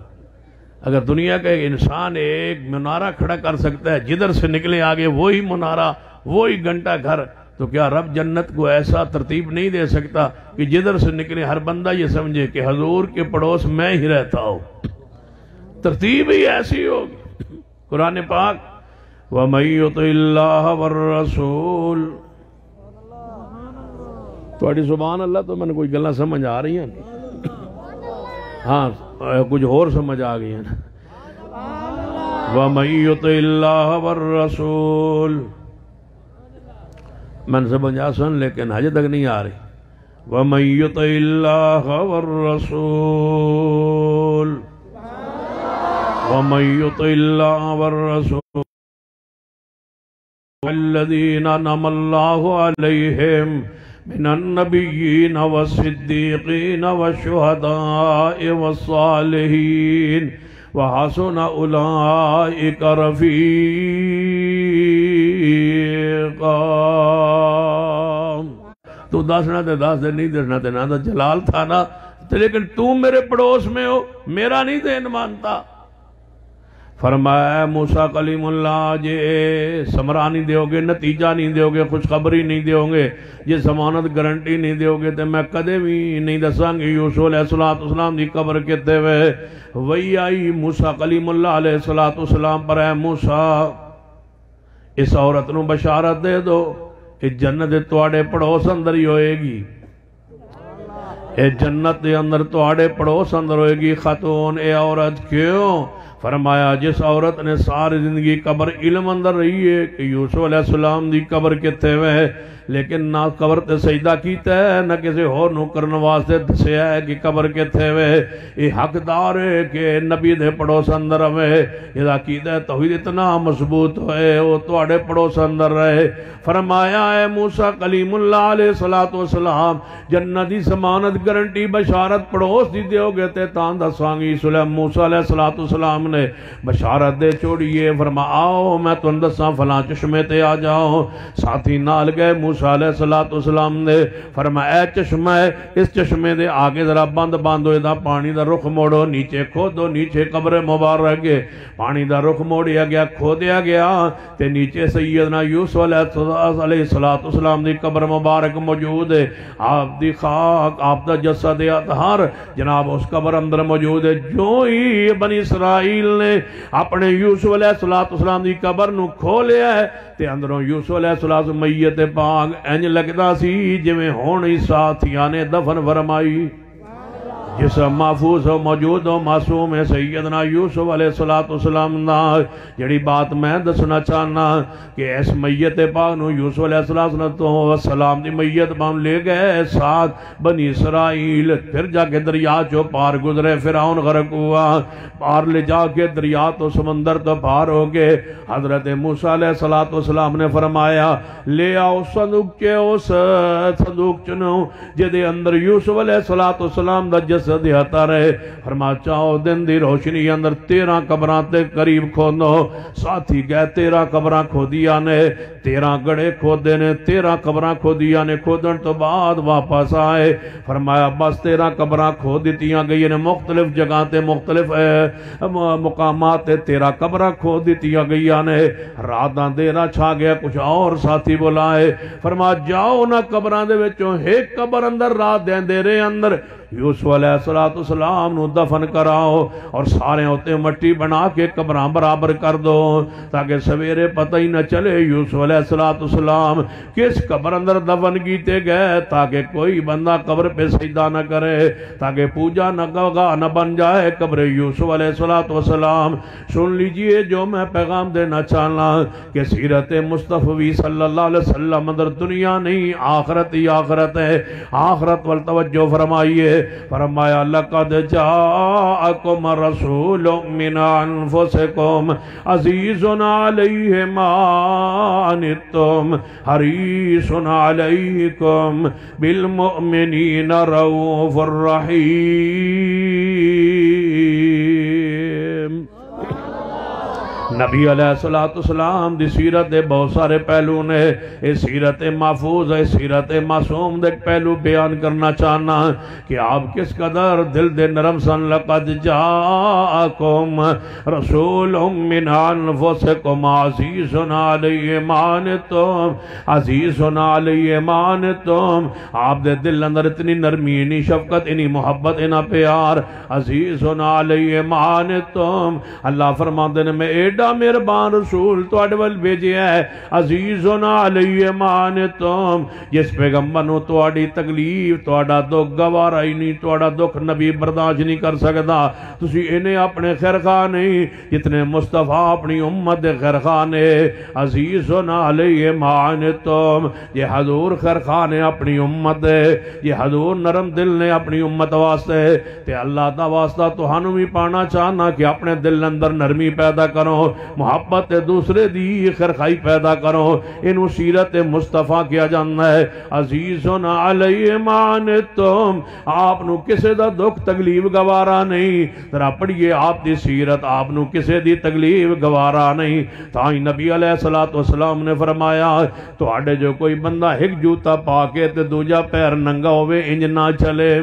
[SPEAKER 2] اگر دنیا کا ایک انسان ایک منارہ کھڑا کر سکتا ہے، جدھر سے نکلے آگے وہی منارہ وہی گھنٹہ گھر، تو کیا رب جنت کو ایسا ترتیب نہیں دے سکتا کہ جدھر سے نکلے ہر بندہ یہ سمجھے کہ حضور کے پڑوس میں ہی رہتا ہوں؟ ترتیب ہی ایسی ہوگی۔ قرآن پاک وَمَن يُطِعِ اللَّهَ وَالرَّسُولَ، تھوڑی سبحان اللہ تو میں نے کوئی گلہ سمجھ آ رہی ہیں، ہاں کچھ اور سمجھ آ گئی ہیں۔ وَمَن يُطِعِ اللَّهَ وَالرَّسُولَ، میں نے سمجھ آ سن لیکن حج تک نہیں آ رہی۔ وَمَن يُطِعِ اللَّهَ وَالرَّسُولَ، وَمَن يُطِعِ اللَّهَ وَالرَّسُولَ وَالَّذِينَ أَنْعَمَ اللَّهُ عَلَيْهِمْ مِنَ النَّبِيِّينَ وَالصِّدِّيقِينَ وَالشُّهَدَاءِ وَالصَّالِحِينَ وَحَسُنَ أُولَئِكَ رَفِيقًا۔ تو دسنا تے دس دے، نہیں دسنا تے نہ، جلال تھا نا، لیکن تم میرے پڑوس میں ہو، میرا نہیں دین مانتا۔ فرمایا موسیٰ کلیم اللہ جے سمرا نہیں دیو گے، نتیجہ نہیں دیو گے، خوشخبری نہیں دیو گے، جے ضمانت گارنٹی نہیں دیو گے تو میں کدے بھی نہیں دساں گے یوسف علیہ السلام دی قبر کتے ہوئے۔ وہی آئی موسیٰ کلیم اللہ علیہ السلام پر، اے موسیٰ اس عورت نو بشارت دے دو کہ جنت تواڈے پڑوس اندر ہی ہوئے گی، اے جنت دے اندر تواڈے پڑوس اندر ہوئے گی۔ خاتون اے عورت کیوں؟ فرمایا جس عورت نے ساری زندگی قبر علم اندر رہی ہے کہ یوسف علیہ السلام دی قبر کتے ہوئے، لیکن نہ قبر تے سجدہ کیتا ہے نہ کسی اور نو کرن واسطے دسیا ہے کہ قبر کتے ہوئے۔ یہ حقدار ہے کہ نبی دے پڑوس اندر ہوئے، یہ عقیدہ توحید اتنا مضبوط ہوئے وہ تواڈے پڑوس اندر رہے۔ فرمایا اے موسیٰ کلیم اللہ علیہ السلام جنت دی ضمانت گارنٹی بشارت پڑوس دی دیو گے تے تاں دساں گی۔ موسیٰ علیہ السلام نے بشارت دے چھوڑیے، فرما آؤ میں تم دساں فلاں چشمے تے آ جاؤ۔ ساتھی نال گئے موسیٰ علیہ السلام نے، فرما اے چشمہ ہے، اس چشمے دے آگے ذرا بند ہوئے دا پانی دا رخ موڑو، نیچے کھودو، نیچے قبر مبارک ہے، پانی دا رخ موڑیا گیا، کھودیا گیا تے نیچے سیدنا یوسف علیہ السلام دی قبر مبارک موجود ہے۔ آپ دی خاک، آپ دا جسد اطہر جناب اس قبر اندر موجود ہے۔ جو ہی بنی اسرائیل نے اپنے یوسف علیہ السلام دی قبر نو کھولیا ہے تے اندروں یوسف علیہ السلام میت پاک انج لگدا سی جویں ہن ہی ساتھیاں نے دفن فرمائی۔ جسم محفوظ و موجود و معصوم ہے سیدنا یوسف علیہ السلام دا۔ جڑی بات میں دسنا چاہنا کہ اس میت پاک نو یوسف علیہ السلام دی میت پاک لے گئے ساتھ بنی اسرائیل، پھر جا کے دریا چو پار گزرے، فرعون غرق ہوا، پار لے جا کے دریا تو سمندر تو پار ہو گئے۔ حضرت موسیٰ علیہ السلام نے فرمایا لے آؤ صندوق چنو جدے اندر یوسف علیہ السلام دا جسد ہتا رہے۔ فرما چاہو دن دی روشنی اندر 13 قبران تے قریب کھودو۔ ساتھی گئے 13 قبران کھودیا نے، 13 گڑے کھودے نے، 13 قبران کھودیا نے۔ کھودن تو بعد واپس آئے، فرمایا بس 13 قبران کھود دیتیاں گئی نے، مختلف جگہ تے مختلف مقامات تے 13 قبران کھود دیتیاں گئی نے۔ راتاں دیرا چھا گیا، کچھ اور ساتھی بلائے، فرمایا جاؤ نہ قبران دے وچوں ایک قبر اندر رات دیرے اندر یوسف علیہ السلام نو دفن کراؤ اور سارے ہوتے مٹی بنا کے قبران برابر کر دو تاکہ سویرے پتہ ہی نہ چلے یوسف علیہ السلام کس قبر اندر دفن کیتے گئے، تاکہ کوئی بندہ قبر پہ سجدہ نہ کرے، تاکہ پوجا نہ گواہ نہ بن جائے قبر یوسف علیہ السلام۔ سن لیجئے جو میں پیغام دینا چاہنا کہ سیرت مصطفی صلی اللہ علیہ وسلم اندر دنیا نہیں آخرت ہی آخرت ہے۔ آخرت والتوجہ فرمائیے۔ فرمایا لقد جاءکم رسول من انفسکم عزیز علیہ ما عنتم حریص علیکم بالمؤمنین رؤوف الرحیم۔ نبی علیہ السلام دی سیرت دے بہت سارے پہلو نے، اس سیرت محفوظ ہے، سیرت معصوم دے پہلو بیان کرنا چاہنا کہ آپ کس قدر دل دے نرم سن۔ لقد جاءکم رسول من انفسکم عزیز علیہ ما عنتم عزیز علیہ ما عنتم، آپ دے دل اندر اتنی نرمی، اتنی شفقت، اتنی محبت، اتنا پیار۔ عزیز علیہ ما عنتم، اللہ فرماندے نے میں ایڈا مہربان رسول تواڈے ول بھیجیا ہے، عزیز علیہ ما عنتم، جس پیغمبر نو تواڈی تکلیف، تواڈا دکھ گوارا ہی نہیں، تواڈا دکھ نبی برداشت نہیں کر سکدا۔ تسی انہیں اپنے خیر خواہ نہیں جتنے مصطفیٰ اپنی امت دے خیر خواہ نے۔ عزیز علیہ ما عنتم، یہ حضور خیر خواہ نے اپنی امت دے، یہ حضور نرم دل نے اپنی امت واسطے، تے اللہ دا واسطہ تہانوں بھی پانا چاہنا کہ اپنے دل اندر نرمی پیدا کرو، محبت دوسرے دی خیرخائی پیدا کرو۔ انہوں سیرت مصطفیٰ کیا جانا ہے۔ عزیز علیہ ما عنتم، آپ نو کسے دا دکھ تکلیف گوارا نہیں۔ ذرا پڑھئے آپ دی سیرت، آپ نو کسے دی تکلیف گوارا نہیں۔ تاں نبی علیہ السلام نے فرمایا تو آڑے جو کوئی بندہ ایک جوتا پاکے تے دوجا پیر ننگا ہوئے انج نہ چلے،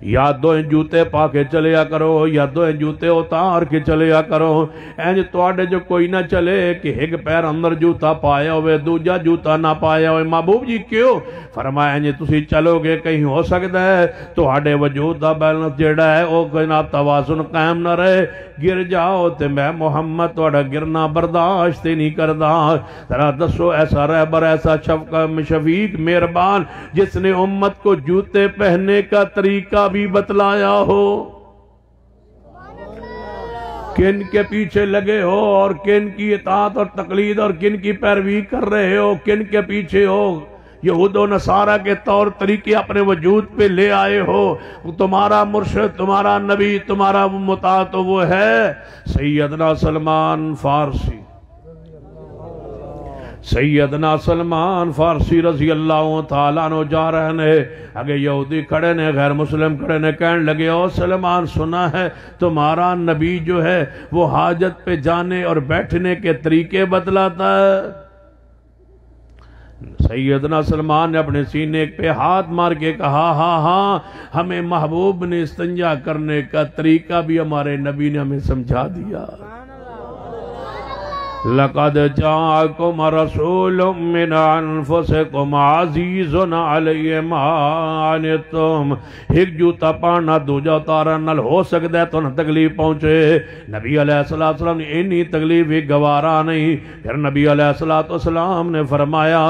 [SPEAKER 2] یا دو جوتے پا کے چلیا کرو، یا دو جوتے اتار کے چلیا کرو۔ اینج تواڈے جو کوئی نہ چلے کہ ایک پیر اندر جوتا پایا ہوئے دوجا جوتا نہ پایا ہوئے۔ محبوب جی کیوں؟ فرمایا اینج تسی چلو گے کہیں ہو سکتا ہے تواڈے وجود دا بیلنس جیڑا ہے او کوئی نہ توازن قائم نہ رہے، گر جاؤ تے میں محمد تواڈا گرنا برداشت نہیں کردا۔ ذرا دسو ایسا رہبر، ایسا شفیق مہربان جس نے امت کو جوتے پہننے کا طریقہ بھی بتلایا ہو، کن کے پیچھے لگے ہو اور کن کی اطاعت اور تقلید اور کن کی پیروی کر رہے ہو، کن کے پیچھے ہو، یہود و نصارہ کے طور طریقے اپنے وجود پہ لے آئے ہو۔ تمہارا مرشد، تمہارا نبی، تمہارا مطاع تو وہ ہے سیدنا سلمان فارسی۔ سیدنا سلمان فارسی رضی اللہ تعالیٰ عنہ جا رہے نے، اگر یہودی کھڑے نے، غیر مسلم کھڑے نے، کہنے لگے او سلمان سنا ہے تمہارا نبی جو ہے وہ حاجت پہ جانے اور بیٹھنے کے طریقے بتلاتا ہے۔ سیدنا سلمان نے اپنے سینے پہ ہاتھ مار کے کہا ہاں ہاں، ہمیں محبوب نے استنجا کرنے کا طریقہ بھی ہمارے نبی نے ہمیں سمجھا دیا۔ لقد جاءکم رسول من انفسکم عزیز علیہ ما عنتم، ایک جوتا پانا دوجا اتارا نال ہو سکتا ہے تو نہ تکلیف پہنچے۔ نبی علیہ السلام نے انہی تکلیف ہی گوارا نہیں۔ پھر نبی علیہ السلام نے فرمایا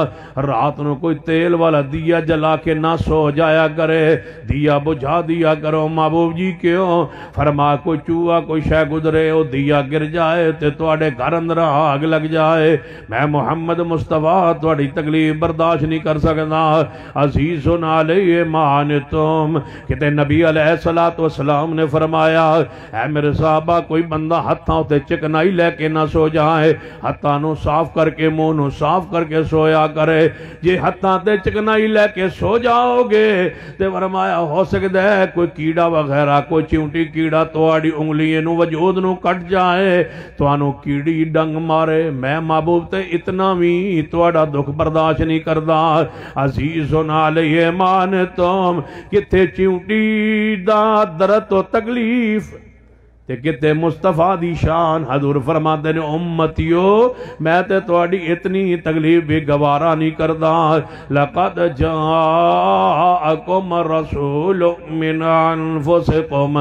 [SPEAKER 2] رات نو کوئی تیل والا دیا جلا کے نہ سو جایا کرے، دیا بجھا دیا کرو۔ محبوب جی کیوں؟ فرمایا کوئی چوہا کوئی شے گزرے وہ دیا گر جائے تے تواڈے گھر اندر آگ لگ جائے، میں محمد مصطفیٰ تواڈی تکلیف برداشت نہیں کر سکتا۔ عزیز علیہ ما عنتم، کہتے نبی علیہ السلام نے فرمایا اے میرے صحابہ کوئی بندہ ہتھاں تے چکنائی لے کے نہ سو جائے، ہتھاں نو صاف کر کے منہ نو صاف کر کے سویا کرے۔ جے ہتھاں تے چکنائی لے کے سو جاؤ گے تے فرمایا ہو سکتا ہے کوئی کیڑا وغیرہ کوئی چیونٹی کیڑا تواڈی انگلیاں نو وجود نو کٹ جائے، توانو کیڑی ڈنگ مارے، میں محبوب تے اتنا بھی تواڈا دکھ برداشت نہیں کردا۔ عزیز علیہ ما عنتم، کتے چیونٹی دا درد و تکلیف تے کتے مصطفیٰ دی شان۔ حضور فرماتے نے امتیو میں تے تواڈی اتنی تکلیف بھی گوارا نہیں کردا۔ لقد جاءکم رسول من انفسکم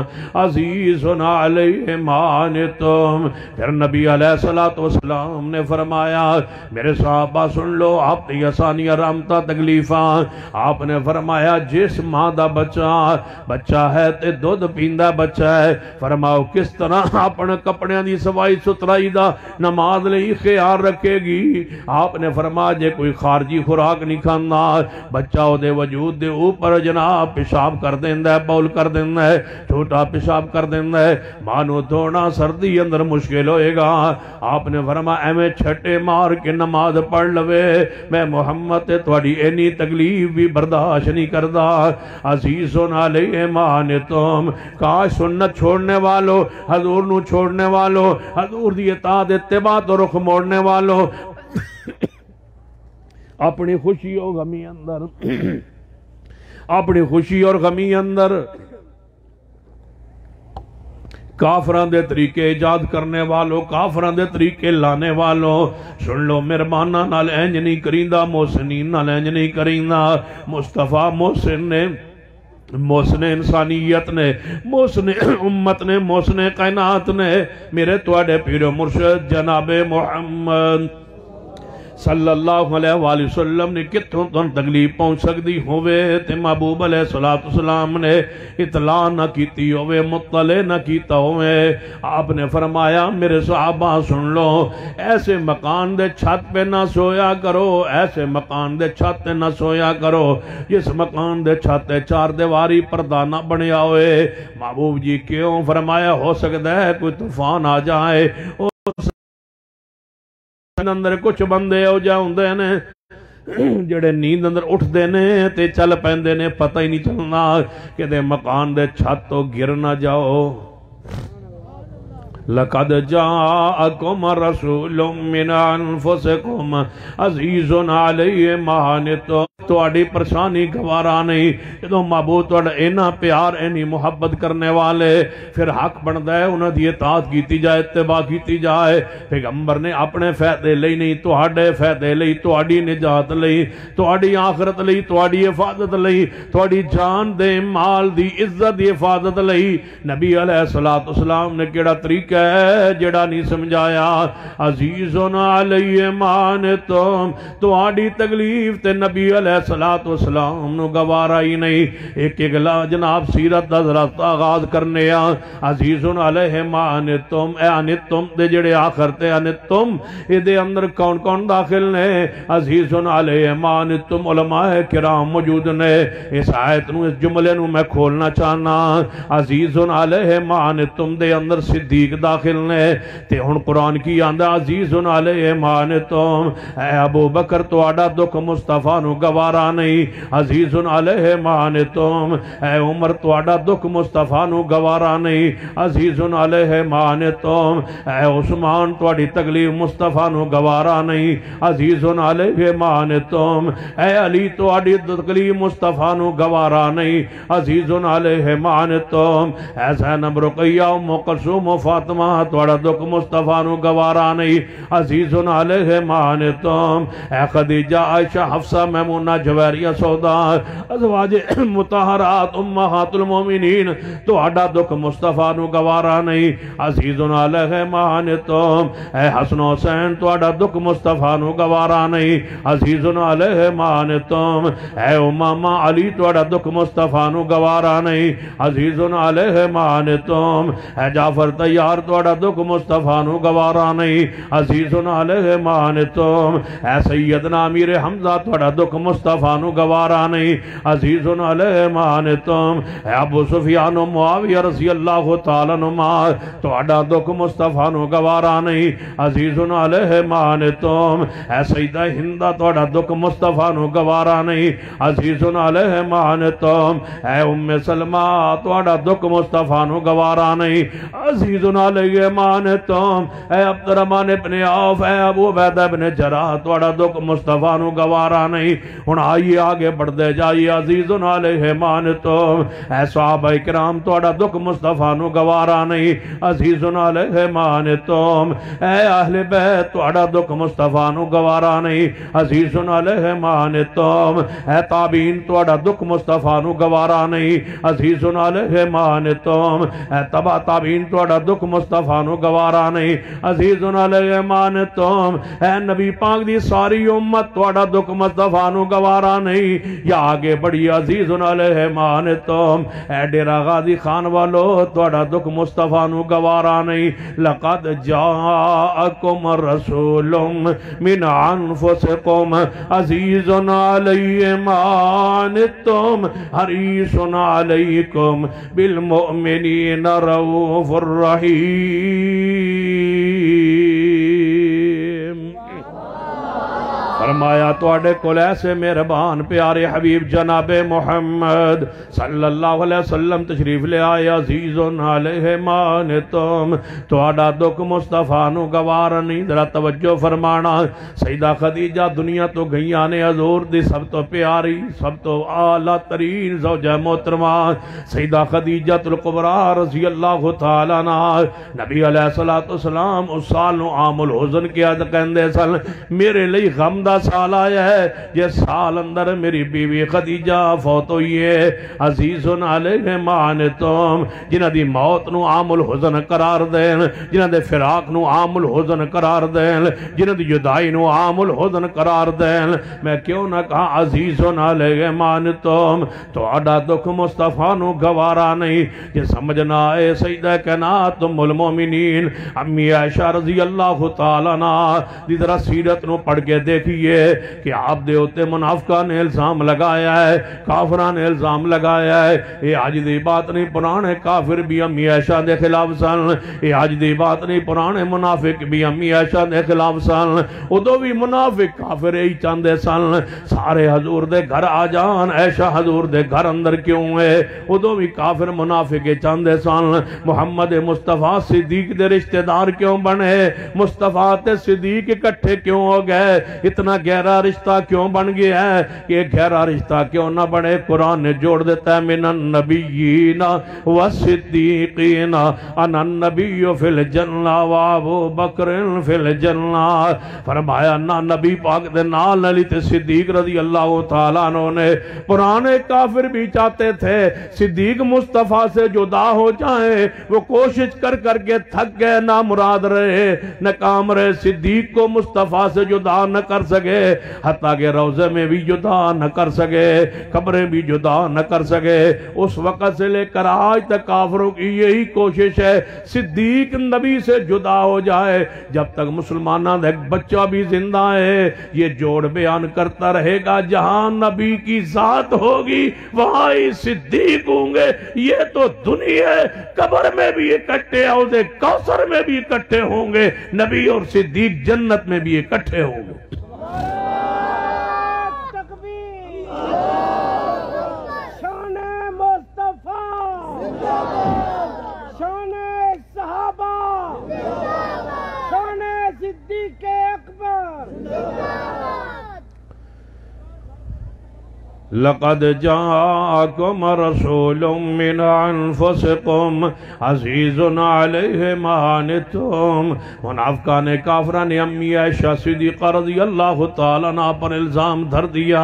[SPEAKER 2] عزیز علیہ ما عنتم۔ پھر نبی علیہ السلام نے فرمایا میرے صحابہ سن لو، آپ دی آسانیاں رحمتاں تکلیفاں۔ آپ نے فرمایا جس ماں دا بچہ ہے تے دودھ پیندا بچہ ہے، فرماؤ کس طرح اپنے کپڑیاں دی صفائی ستھرائی دا نماز لئی خیال رکھے گی. آپ نے فرمایا جے کوئی خارجی خوراک نہیں کھانا بچہ او دے وجود دے اوپر جناب پیشاب کر دیندہ ہے, بول کر دیندہ ہے, چھوٹا پیشاب کر دیندہ ہے, مانو دھونا سردی اندر مشکل ہوئے گا. آپ نے فرمایا ایویں چھٹے مار کے نماز پڑھ لوے میں محمد تے تواڈی اینی تکلیف بھی برداشت نہیں کردا. عزیزن علیہ مانتم, کاش سنت چھوڑنے والو, حضور نو چھوڑنے والو, حضور دی اطاعت اتباع تو رخ موڑنے والو اپنی خوشی اور غمی اندر اپنی خوشی اور غمی اندر کافران دے طریقے ایجاد کرنے والوں, کافران دے طریقے لانے والوں, سن لو مہربانہ نال انج نہیں کریندہ, محسنین نال انج نہیں کریندہ. مصطفیٰ محسن نے, محسن انسانیت نے, محسن امت نے, محسن کائنات نے, میرے تواڈے پیر و مرشد جناب محمد صلی اللہ علیہ وآلہ وسلم نے کتوں تن تکلیف پہنچ سکتی ہوئے تے محبوب علیہ السلام نے اطلاع نہ کیتی ہوئے, مطلع نہ کیتا ہوئے. آپ نے فرمایا میرے صحابہ سن لو, ایسے مکان دے چھت پہ نہ سویا کرو, ایسے مکان دے چھت پہ نہ سویا کرو جس مکان دے چھت چار دیواری پردہ نہ بنیا ہوئے. محبوب جی کیوں؟ فرمایا ہو سکتا ہے کوئی طوفان آ جائے, اندر کچھ بندے ہو جاؤندے نے جڑے نیند اندر اٹھ دینے تے چل پیندے نے, پتہ ہی نہیں چلنا کہ دے مکان دے چھت تو گر نہ جاؤ. لَقَدْ جَاءَكُمْ رَسُولٌ مِّنْ أَنفُسِكُمْ عَزِيزٌ عَلَيْهِ مَا عَنِتُّمْ. تواڈی پریشانی گوارا نہیں جدوں معبود تواڈا اینا پیار اینی محبت کرنے والے, پھر حق بندا ہے انہاں دی اطاعت کیتی جائے, اتباع کیتی جائے. پیغمبر نے اپنے فائدے لئی نہیں, تواڈے فائدے لئی, تواڈی نجات لئی, تواڈی آخرت لئی, تواڈی حفاظت لئی, تواڈی جان دے مال دی عزت دی حفاظت لئی. نبی علیہ السلام نے کیڑا طریقہ ہے جڑا نہیں سمجھایا. عزیزن علیہ ما عنتم, تواڈی تکلیف تے نبی علیہ السلام نو گوارا ہی نہیں. ایک جناب سیرت دا ذرا آغاز کرنے آ. عزیزن علیہ ما عنتم, اے عنتم دے جڑے آخر تے عنتم اے دے اندر کون کون داخل نے؟ عزیزن علیہ ما عنتم علماء کرام موجود نے. اس آیت نو, اس جملے نو میں کھولنا چاہنا. عزیزن علیہ ما عنتم دے اندر صدیق داخل نے تے ہن قرآن کی آندا عزیزن علیہ ما عنتم, اے ابو بکر تواڈا دکھ مصطفیٰ نو گوارا نہیں. عزیزن علیہ ما عنتم, اے عمر تواڈا دکھ مصطفیٰ نو گوارا نہیں. عزیزن علیہ ما عنتم, اے عثمان تواڈی تکلیف مصطفیٰ نو گوارا نہیں. عزیزن علیہ ما عنتم, اے علی تواڈی تکلیف مصطفیٰ نو گوارا نہیں. عزیزن علیہ ما عنتم, اے زینب رقیہ ام کلثوم و فاطمہ تواڈا دکھ مصطفیٰ نو گوارا نہیں. عزیزن علیہ ما عنتم, اے خدیجہ عائشہ حفصہ میمونہ جویریہ سودا ازواج مطہرات امہات المومنین تواڈا دکھ مصطفیٰ نو گوارا نہیں. عزیزن علیہ ما عنتم, اے حسن حسین تواڈا دکھ مصطفیٰ نو گوارا نہیں. عزیزن علیہ ما عنتم, اے امامہ علی تواڈا دکھ مصطفیٰ نو گوارا نہیں. عزیزن علیہ ما عنتم, اے جعفر طیار تواڈا دکھ مصطفیٰ نو گوارا نہیں. عزیزن علیہ ما عنتم, اے سیدنا امیر حمزہ تواڈا دکھ مصطفیٰ نو گوارا نہیں. عزیزن علیہ ما عنتم, اے ابو سفیان و معاویہ رضی اللہ تعالیٰ عنہما تواڈا دکھ مصطفیٰ نو گوارا نہیں. عزیزن علیہ ما عنتم, اے سیدہ ہندہ تواڈا دکھ مصطفیٰ نو گوارا نہیں. عزیزن علیہ ما عنتم, اے ام سلمہ تواڈا دکھ مصطفیٰ نو گوارا نہیں. عزیزن علیہ ما عنتم, اے عبد الرحمن ابن عوف, اے ابو عبیدہ ابن جراح تواڈا دکھ مصطفیٰ نو گوارا نہیں. ہن آئیے آگے بڑھتے جائیے. عزیزن علیہ ما عنتم, اے صحابہ کرام تواڈا دکھ مصطفیٰ نو گوارا نہیں. عزیزن علیہ ما عنتم, اے اہل بیت تواڈا دکھ مصطفیٰ نو گوارا نہیں. عزیزن علیہ ما عنتم, اے تابعین تواڈا دکھ مصطفیٰ نو گوارا نہیں. عزیزن علیہ ما عنتم, اے تبع تابعین تواڈا دکھ مصطفیٰ نو گوارا نہیں. عزیزن علیہ ما عنتم, اے نبی پاک دی ساری امت تواڈا دکھ مصطفیٰ نو گوارا نہیں یا آگے بڑی عزیز علیہ مانتم اے ڈیرہ غازی خان والو توڑا دکھ مصطفیٰ نو گوارا نہیں لقد جاءکم رسول من انفسکم عزیز علیہ مانتم حریص علیکم بالمؤمنین رؤوف الرحیم فرمایا توڑے کل ایسے مہربان پیارے حبیب جناب محمد صلی اللہ علیہ وسلم تشریف لے آئے عزیز علیہ مانتم توڑا دکھ مصطفیٰ نو گوارا نہیں ذرا توجہ فرمانا سیدہ خدیجہ دنیا تو گئیانے حضور دی سب تو پیاری سب تو اعلیٰ ترین زوجہ محترمہ سیدہ خدیجہ الکبریٰ رضی اللہ تعالیٰ عنہ نبی علیہ السلام اس سال نو عام الحزن کیا کہندے سن میرے لئی غم دا سال آیا ہے یہ سال اندر میری بیوی خدیجہ فوت ہوئی ہے عزیز علیہ مانتم جنہ دی موت نو عام الحزن قرار دین جنہ دے فراق نو عام الحزن قرار دین جنہ دی جدائی نو عام الحزن قرار دین میں کیوں نہ کہا عزیز علیہ مانتم تو آڈا دکھ مصطفیٰ نو گوارا نہیں یہ سمجھنا اے سیدہ کائنات ام المومنین امی عائشہ رضی اللہ تعالیٰ عنہ دی ذرا سیرت نو پڑھ کے دیکھیے کہ آپ دے ہوتے منافقہ نے الزام لگایا ہے کافرہ نے الزام لگایا ہے یہ آج دی بات نہیں پرانے کافر بھی امی عائشہ دے خلاف سن یہ آج دی بات نہیں پرانے منافق بھی امی عائشہ دے خلاف سن ادو بھی منافق کافر ہی چاندے سن سارے حضور دے گھر آ جان عائشہ حضور دے گھر اندر کیوں ہے ادو بھی کافر منافق چاندے سن محمد مصطفیٰ صدیق دے رشتہ دار کیوں بنے مصطفیٰ تے صدیق اکٹھے کیوں ہو گئے اتنا گہرا رشتہ کیوں بن گیا ہے کہ گہرا رشتہ کیوں نہ بنے قرآن نے جوڑ دیتا ہے من النبیین والصدیقین انا النبی فی الجنہ وابو بکر فی الجنہ فرمایا نہ نبی پاک دے نال علی تے صدیق رضی اللہ تعالیٰ عنہ نے پرانے کافر بھی چاہتے تھے صدیق مصطفیٰ سے جدا ہو جائیں وہ کوشش کر کر کے تھک گئے نہ مراد رہے ناکام رہے صدیق کو مصطفیٰ سے جدا نہ کر سکے حتیٰ کہ روضے میں بھی جدا نہ کر سکے قبریں بھی جدا نہ کر سکے اس وقت سے لے کر آج تک کافروں کی یہی کوشش ہے صدیق نبی سے جدا ہو جائے جب تک مسلمانوں کا ایک بچہ بھی زندہ ہے یہ جوڑ بیان کرتا رہے گا جہاں نبی کی ذات ہوگی وہاں ہی صدیق ہوں گے یہ تو دنیا ہے قبر میں بھی اکٹھے حوض کوثر میں بھی اکٹھے ہوں گے نبی اور صدیق جنت میں بھی اکٹھے ہوں گے
[SPEAKER 1] شان مصطفیٰ شان صحابہ شان صدیق اکبر
[SPEAKER 2] لقد جاءكم رسول من انفسكم عزیز علیہ ما عنتم منافقان کافران نے امی عائشہ صدیقہ رضی اللہ تعالیٰ عنہ پر الزام دھر دیا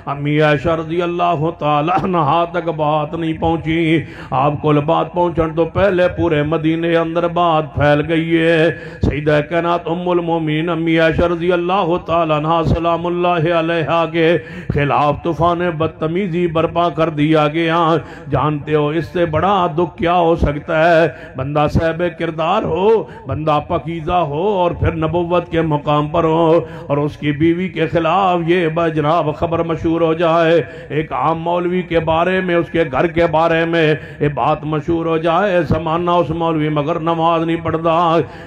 [SPEAKER 2] امی عائشہ رضی اللہ تعالیٰ عنہ تک بات نہیں پہنچی آپ کو بات پہنچن تو پہلے پورے مدینے اندر بات پھیل گئی ہے سیدہ کائنات ام المومنین امی عائشہ رضی اللہ تعالیٰ عنہ سلام اللہ علیہا کے خلاف طوفان بدتمیزی برپا کر دیا گیا جانتے ہو اس سے بڑا دکھ کیا ہو سکتا ہے بندہ صاحب کردار ہو بندہ پاکیزہ ہو اور پھر نبوت کے مقام پر ہو اور اس کی بیوی کے خلاف یہ جناب خبر مشہور ہو جائے ایک عام مولوی کے بارے میں اس کے گھر کے بارے میں یہ بات مشہور ہو جائے زمانہ اس مولوی مگر نماز نہیں پڑھتا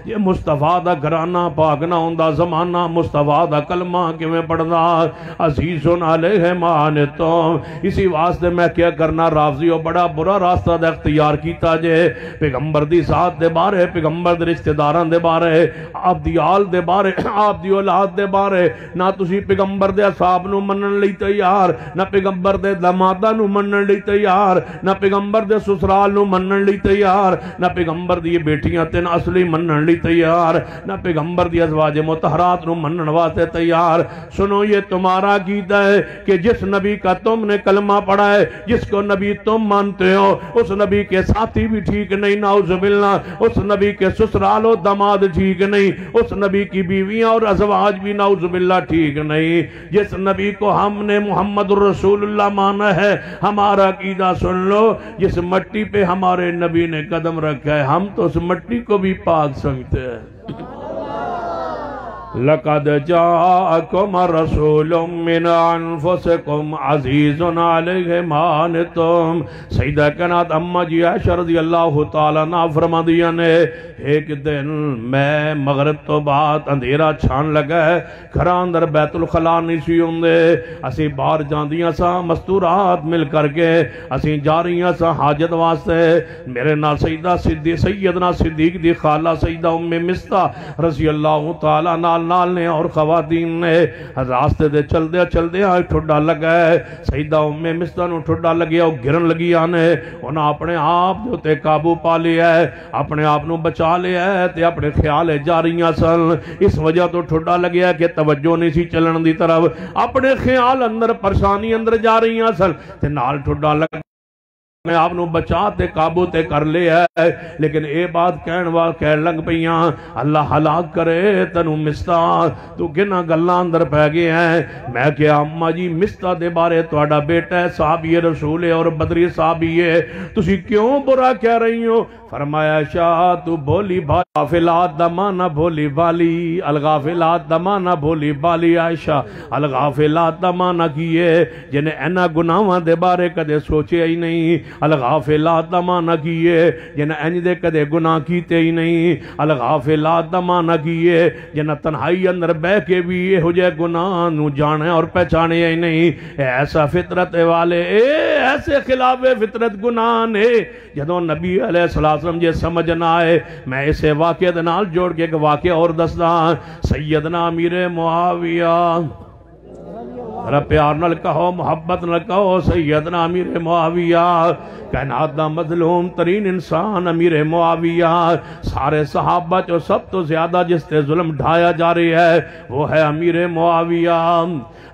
[SPEAKER 2] یہ مصطفیٰ دا گھرانہ پاک نہ ہوندہ زمانہ مصطفیٰ دا کلمہ کیویں پڑھدا عزیز علیہ مان تو اسی واسطے میں کیا کرنا رافضیوں بڑا برا راستہ دے اختیار کیتا جے پیغمبر دی ذات دے بارے پیغمبر دے رشتہ داران دے بارے آپ دی آل دے بارے آپ دی اولاد دے بارے نہ تسی پیغمبر دے اصحاب نو منن لئی تیار نہ پیغمبر دے داماداں نو منن لئی تیار نہ پیغمبر دے سسرال نو منن لئی تیار نہ پیغمبر دی بیٹیاں تین اصلی منن لئی تیار نہ پیغمبر دی ازواج مطہرات نو منن واسطے تیار سنو یہ تمہارا عقیدہ ہے کہ جس نبی نبی کا تم نے کلمہ پڑھا ہے، جس کو نبی تم مانتے ہو، اس نبی کے ساتھی بھی ٹھیک نہیں، نعوذ باللہ، اس نبی کے سسرال و داماد ٹھیک نہیں، اس نبی کی بیویاں اور ازواج بھی نعوذ باللہ ٹھیک نہیں۔ جس نبی کو ہم نے محمد الرسول اللہ مانا ہے، ہمارا عقیدہ سن لو، جس مٹی پہ ہمارے نبی نے قدم رکھا ہے، ہم تو اس مٹی کو بھی پاک سمجھتے ہیں۔ لَقَدْ جَاءَكُمْ رَسُولٌ مِّنْ أَنفُسِكُمْ عَزِيزٌ عَلَيْهِ مَا عَنِتُّمْ۔ سیدہ کائنات اماں جی عائشہ رضی اللہ تعالیٰ عنہ فرما دیا نے، ایک دن میں مغرب تو بعد اندھیرا چھان لگا ہے، گھراں اندر بیت الخلا نہیں سی ہوندے، اسی باہر جاندیاں سا مستورات مل کر کے، اسی جا رہیاں سا حاجت واسطے، میرے نال سیدنا صدیق دی خالہ سیدہ ام مصطح رضی اللہ تعالیٰ نال نے اور خواتین نے راستے دے چل دیا ٹھڈا لگا ہے، سیدہ ام مصطح نو ٹھڈا لگیا، وہ گرن لگی آنے، انہاں اپنے آپ جو تے قابو پا لیا ہے، اپنے آپ نو بچا لیا ہے، تے اپنے خیال جا رہیاں سن، اس وجہ تو ٹھڈا لگیا کہ توجہ نہیں سی چلن دی طرف، اپنے خیال اندر پریشانی اندر جا رہیاں سن، تے نال ٹھڈا لگا میں آپ نو بچا تے قابو تے کر لے ہے، لیکن اے بات کہن لگ پئیاں، اللہ ہلاک کرے تنو مصطح، تو کنا گلاں اندر پہ گئے ہیں۔ میں کہ اماں جی مصطح دے بارے تہاڈا بیٹا ہے، صحابی رسول ہے اور بدری صحابی ہے، تسی کیوں برا کہہ رہی ہو؟ فرمایا شاہ تو بولی غافلات دمانہ بولی بالی، الغافلات دمانہ بولی بالی، عائشہ الغافلات دمانہ کیے جنہیں اینا گناہاں دے بارے کدے سوچے ہی نہیں، الغافلات دمانہ کیے جنہیں این دے کدے گناہ کیتے ہی نہیں، الغافلات دمانہ کیے جنہیں تنہائی اندر بے کے بھی یہ ہو جائے گناہ نو جانے اور پہچانے ہی نہیں۔ ایسا فطرت والے ایسے خلاف فطرت گناہ نے جدوں نبی علیہ السلام جے سمجھ نہ آئے، میں اسے واقعہ دنال جوڑ کے ایک واقعہ اور دستا، سیدنا امیر معاویہ، ذرا پیار نہ کہو، محبت نہ کہو، سیدنا امیر معاویہ کائنات دا مظلوم ترین انسان امیر معاویہ، سارے صحابہ جو سب تو زیادہ جس تے ظلم ڈھایا جا رہی ہے وہ ہے امیر معاویہ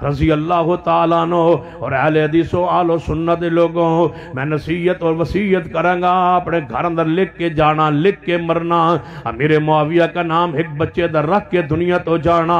[SPEAKER 2] رضی اللہ تعالیٰ عنہ۔ اور اہل حدیث و آل و سنت لوگوں، میں نصیحت اور وصیت کروں گا، اپنے گھر اندر لکھ کے جانا، لکھ کے مرنا، امیر معاویہ کا نام ایک بچے در رکھ کے دنیا تو جانا،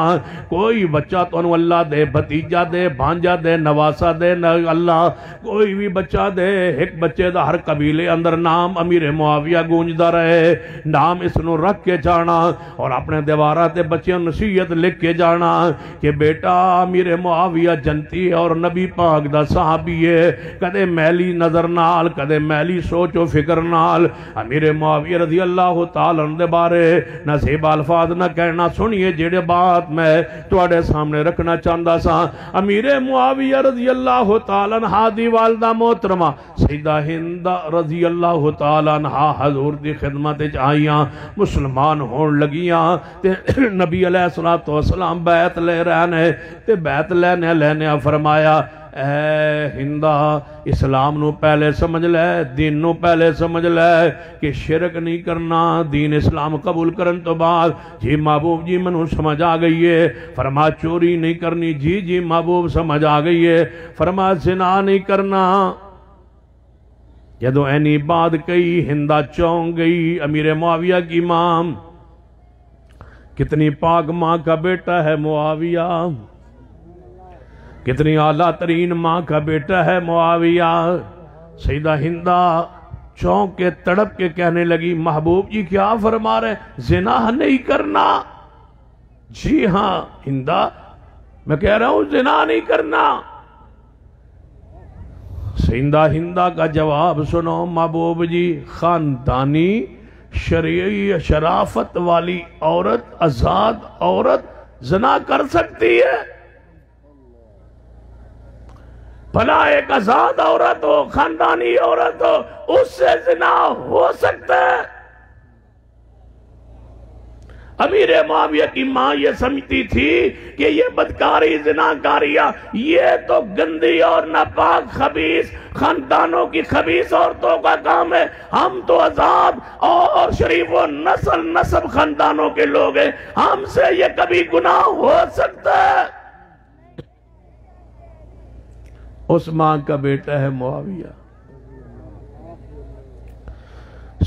[SPEAKER 2] کوئی بچہ تو انہوں اللہ دے، بھتیجا دے، بھانجا دے، نواسا دے، اللہ کوئی بھی بچہ دے، ایک بچے دا ہر قبیلے اندر نام امیر معاویہ گونجدہ رہے، نام اس نو رکھ کے جانا، اور اپنے دیوارات بچیاں نصیحت لکھ کے جانا کہ بیٹا امیر معاویہ جنتی ہے اور نبی پاک دا صحابی ہے، کدے میلی نظر نال، کدے میلی سوچ و فکر نال، امیر معاویہ رضی اللہ تعالیٰ عنہ دے بارے نصیب الفاظ نہ کہنا، سنیے جیڑے بات میں تواڈے سامنے رکھنا چاہندا سا۔ امیر معاویہ رضی اللہ تعالیٰ عنہ دی والدہ محترمہ سیدہ ہند رضی اللہ تعالیٰ عنہ حضور دی خدمت آئیاں، مسلمان ہون لگیاں، تے نبی علیہ السلام بیعت لے رہنے، تے بیعت لینے فرمایا اے ہندہ اسلام نو پہلے سمجھ لے، دین نو پہلے سمجھ لے کہ شرک نہیں کرنا، دین اسلام قبول کرن تو بعد جی محبوب جی منو سمجھ آ گئی ہے، فرما چوری نہیں کرنی، جی محبوب سمجھ آ گئی ہے، فرما زنا نہیں کرنا۔ جدو اینی بات کئی ہندہ چون گئی، امیر معاویہ کی ماں، کتنی پاک ماں کا بیٹا ہے معاویہ، کتنی اعلیٰ ترین ماں کا بیٹا ہے معاویہ۔ سیدہ ہندہ چونک کے تڑپ کے کہنے لگی محبوب جی کیا فرما رہے ہیں، زنا نہیں کرنا؟ جی ہاں ہندہ میں کہہ رہا ہوں زنا نہیں کرنا۔ سیدہ ہندہ کا جواب سنو محبوب جی، خاندانی شرعی شرافت والی عورت، آزاد عورت زنا کر سکتی ہے؟ بھلا ایک آزاد عورت ہو، خاندانی عورت ہو، اس سے زنا ہو سکتا ہے؟ امیر معاویہ کی ماں یہ سمجھتی تھی کہ یہ بدکاری زناکاریاں یہ تو گندی اور ناپاک خبیث خاندانوں کی خبیث عورتوں کا کام ہے، ہم تو آزاد اور شریف و نسب خاندانوں کے لوگ ہیں، ہم سے یہ کبھی گناہ ہو سکتا ہے؟ عثمان کا بیٹا ہے معاویہ۔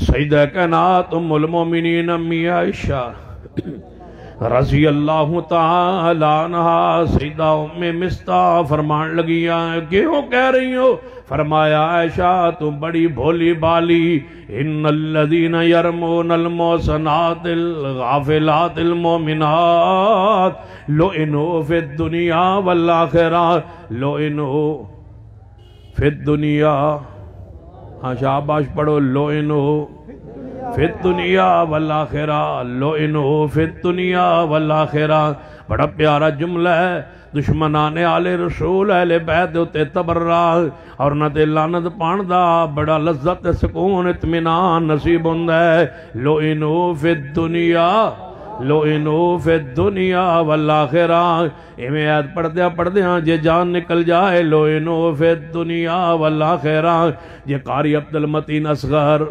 [SPEAKER 2] سیدہ کائنات ام المومنین امی عائشہ رضی اللہ تعالی عنہا سیدہ ام مصطح فرمان لگی کیوں کہہ رہی ہو؟ فرمایا عائشہ تم بڑی بھولی بالی، ان الذین یرمون المحصنات الغافلات المؤمنات لعنوا فی الدنیا والآخرہ، لعنوا فی الدنیا، ہاں شاباش پڑھو، لعنوا فی الدنیا والآخرہ، لعنوا فی الدنیا والآخرہ۔ بڑا پیارا جملہ ہے، دشمنان آل رسول اہل بیت ہوتے تبرہ اور نہ تے لعنت پان دا بڑا لذت سکون اطمینان نصیب ہوندہ ہے۔ لعنوا فی الدنیا، لعنوا فی الدنیا والآخرہ، ایمیں آیت پڑھ دیا جے جان نکل جائے، لعنوا فی الدنیا والآخرہ۔ جے قاری عبدالمتین اصغر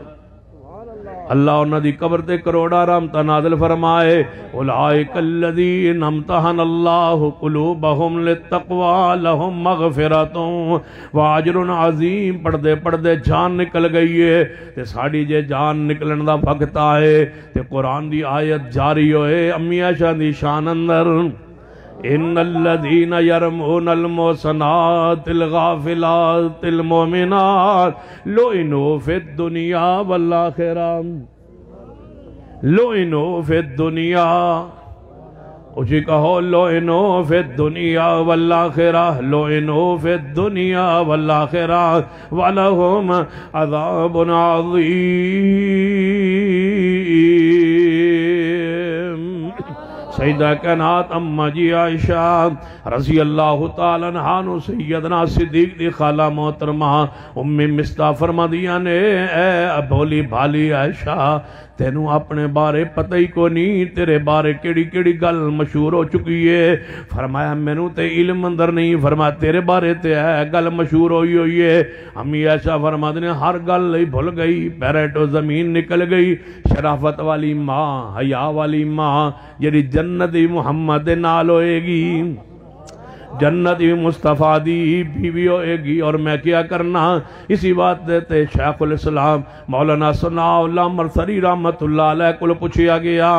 [SPEAKER 2] اللہ انہاں دی قبر تے کروڑا رحمتہ نازل فرمائے، اولئک الذین امتحن اللہ قلوبہم للتقوی لہم مغفرۃ واجر عظیم۔ پڑھ دے جان نکل گئی ہے تے ساڑی جے جان نکلن دا وقت آئے تے قرآن دی آیت جاری ہوئے امی عائشہ دی شان اندر، ان الذین یرمون المحصنات الغافلات المؤمنات لعنوا فی الدنیا والآخرہ، لعنوا فی الدنیا، اچھی کہو لعنوا فی الدنیا والآخرہ، لعنوا فی الدنیا والآخرہ ولہم عذاب عظیم۔ سیدہ کائنات اما جی عائشہ رضی اللہ تعالیٰ عنہ سیدنا صدیق دی خالہ محترمہ ام مصطح فرما دیا نے، اے بھولی بھالی عائشہ تینوں اپنے بارے پتہ ہی کو نہیں، تیرے بارے کیڑی کیڑی گل مشہور ہو چکی ہے۔ فرمایا مینوں تے علم اندر نہیں، فرمایا تیرے بارے تے ہے گل مشہور ہوئی ہے۔ امی عائشہ فرما دے ہر گل نہیں بھول گئی، پیریٹو زمین نکل گئی۔ شرافت والی ماں، حیا والی ماں جڑی جنت محمد نال ہوئے گی، جنت مصطفیٰ دی بیوی ہوئے گی، اور میں کیا کرنا اسی بات دیتے شیخ الاسلام مولانا ثناء اللہ مرسری رحمت اللہ علیہ کو پوچھیا گیا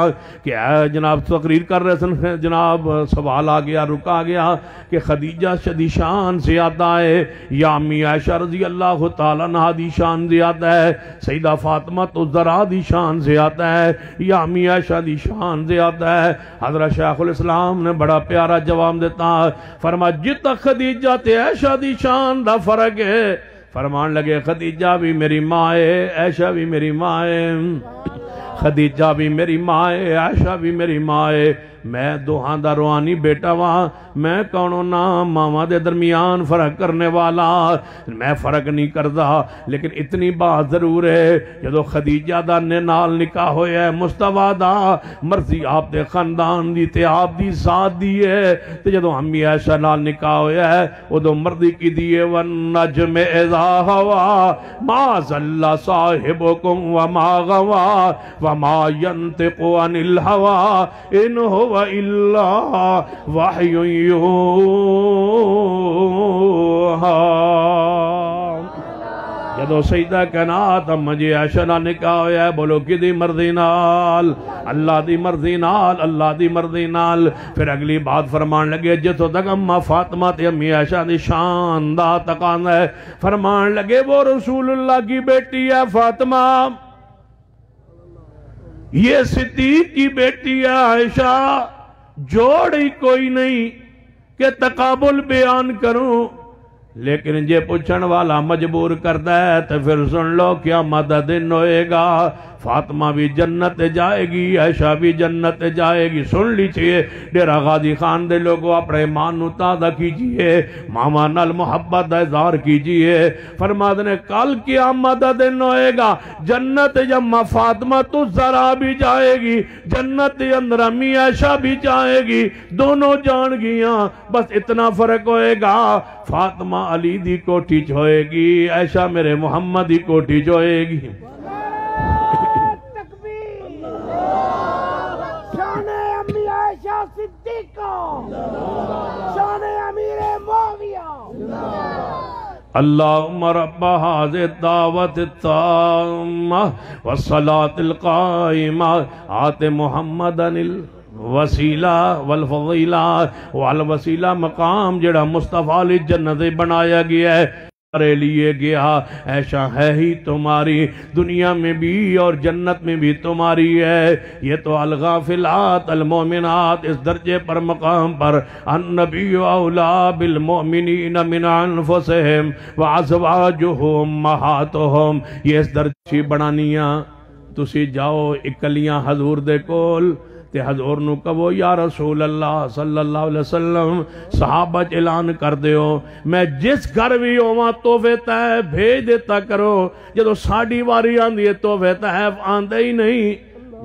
[SPEAKER 2] کہ اے جناب تقریر کر رہے سن، جناب سوال آ گیا، رکا گیا کہ خدیجہ شدی شان زیادہ ہے یا امی عائشہ رضی اللہ تعالیٰ عنہ دی شان زیادہ ہے، سیدہ فاطمہ الزہرا دی شان زیادہ ہے یا امی عائشہ دی شان زیادہ ہے؟ حضرت شیخ الاسلام نے بڑا پیارا جواب دیتا، فرما جتا خدیجہ تے عائشہ دی شان دا فرق ہے، فرمان لگے خدیجہ بھی میری ماں ہے، عائشہ بھی میری ماں ہے، خدیجہ بھی میری ماں ہے، عائشہ بھی میری ماں ہے، میں دوہاں دا روحانی بیٹا وہاں، میں کونو نا ماما دے درمیان فرق کرنے والا، میں فرق نہیں کردا، لیکن اتنی بات ضرور ہے جدو خدیجہ دا نال نکاح ہویا ہے مصطفیٰ دا، مرضی آپ دے خاندان دی تے آپ دی ذات دی ہے، تے جدو امی عائشہ نال نکاح ہویا ہے ادو مردی کی دیئے والنجم اذا ہوا ما ضل صاحبکم وما غوا وما ینطق عن الہوا ان ہوا وَإِلَّا وَحْيٌ يُوحَى۔ جدو سیدہ کائنات اما جی عائشہ نال نکاح ہویا ہے، بولو کدی مرضی نال؟ اللہ دی مرضی نال، اللہ دی مرضی نال۔ پھر اگلی بات فرمان لگے جتو تک اما فاطمہ تے امی عائشہ دی شان دا تقاضا ہے، فرمان لگے وہ رسول اللہ کی بیٹی ہے فاطمہ، یہ صدیق کی بیٹی ہے عائشہ، جوڑ ہی کوئی نہیں کہ تقابل بیان کروں، لیکن جے پوچھن والا مجبور کرتا ہے تو پھر سن لو کیا مدد دن ہوئے گا، فاطمہ بھی جنت جائے گی، عائشہ بھی جنت جائے گی۔ سن لیجئے ڈیرہ غازی خان دے لوگوں اپنے ایمان نو تازہ کیجئے، ماما نال محبت دا اظہار کیجئے، فرماد نے کل قیامت دا دن ہوئے گا، جنت جمع فاطمہ تو ذرا بھی جائے گی، جنت اندر امی عائشہ بھی جائے گی، دونوں جان گیاں، بس اتنا فرق ہوئے گا، فاطمہ علی دی کوٹھی چھوئے گی، عائشہ میرے محمد دی کوٹھی چھوئے گی۔
[SPEAKER 1] صدیقہ شان امیر معاویہ
[SPEAKER 2] اللہم رب هذه الدعوة التامة والصلاة القائمة آت محمدا الوسیلہ والفضیلہ والوسیلہ مقام جڑا مصطفیٰ علی جنت بنایا گیا ہے تمہارے لیے گیا ایسا ہے ہی تمہاری دنیا میں بھی اور جنت میں بھی تمہاری ہے یہ تو الغافلات المومنات اس درجے پر مقام پر النبی اولا بالمؤمنین من انفسہم وازواجہم امہاتہم یہ اس درجے بنانیاں تسی جاؤ اکلیاں حضور دے کول تے حضور نو کہو یا رسول اللہ صلی اللہ علیہ وسلم صحابہ اعلان کر دیو میں جس گھر بھی ہوواں تحفے طیب بھیج دیتا کرو جدو ساڑی واری آندی ہے تحفے طیب آندے ہی نہیں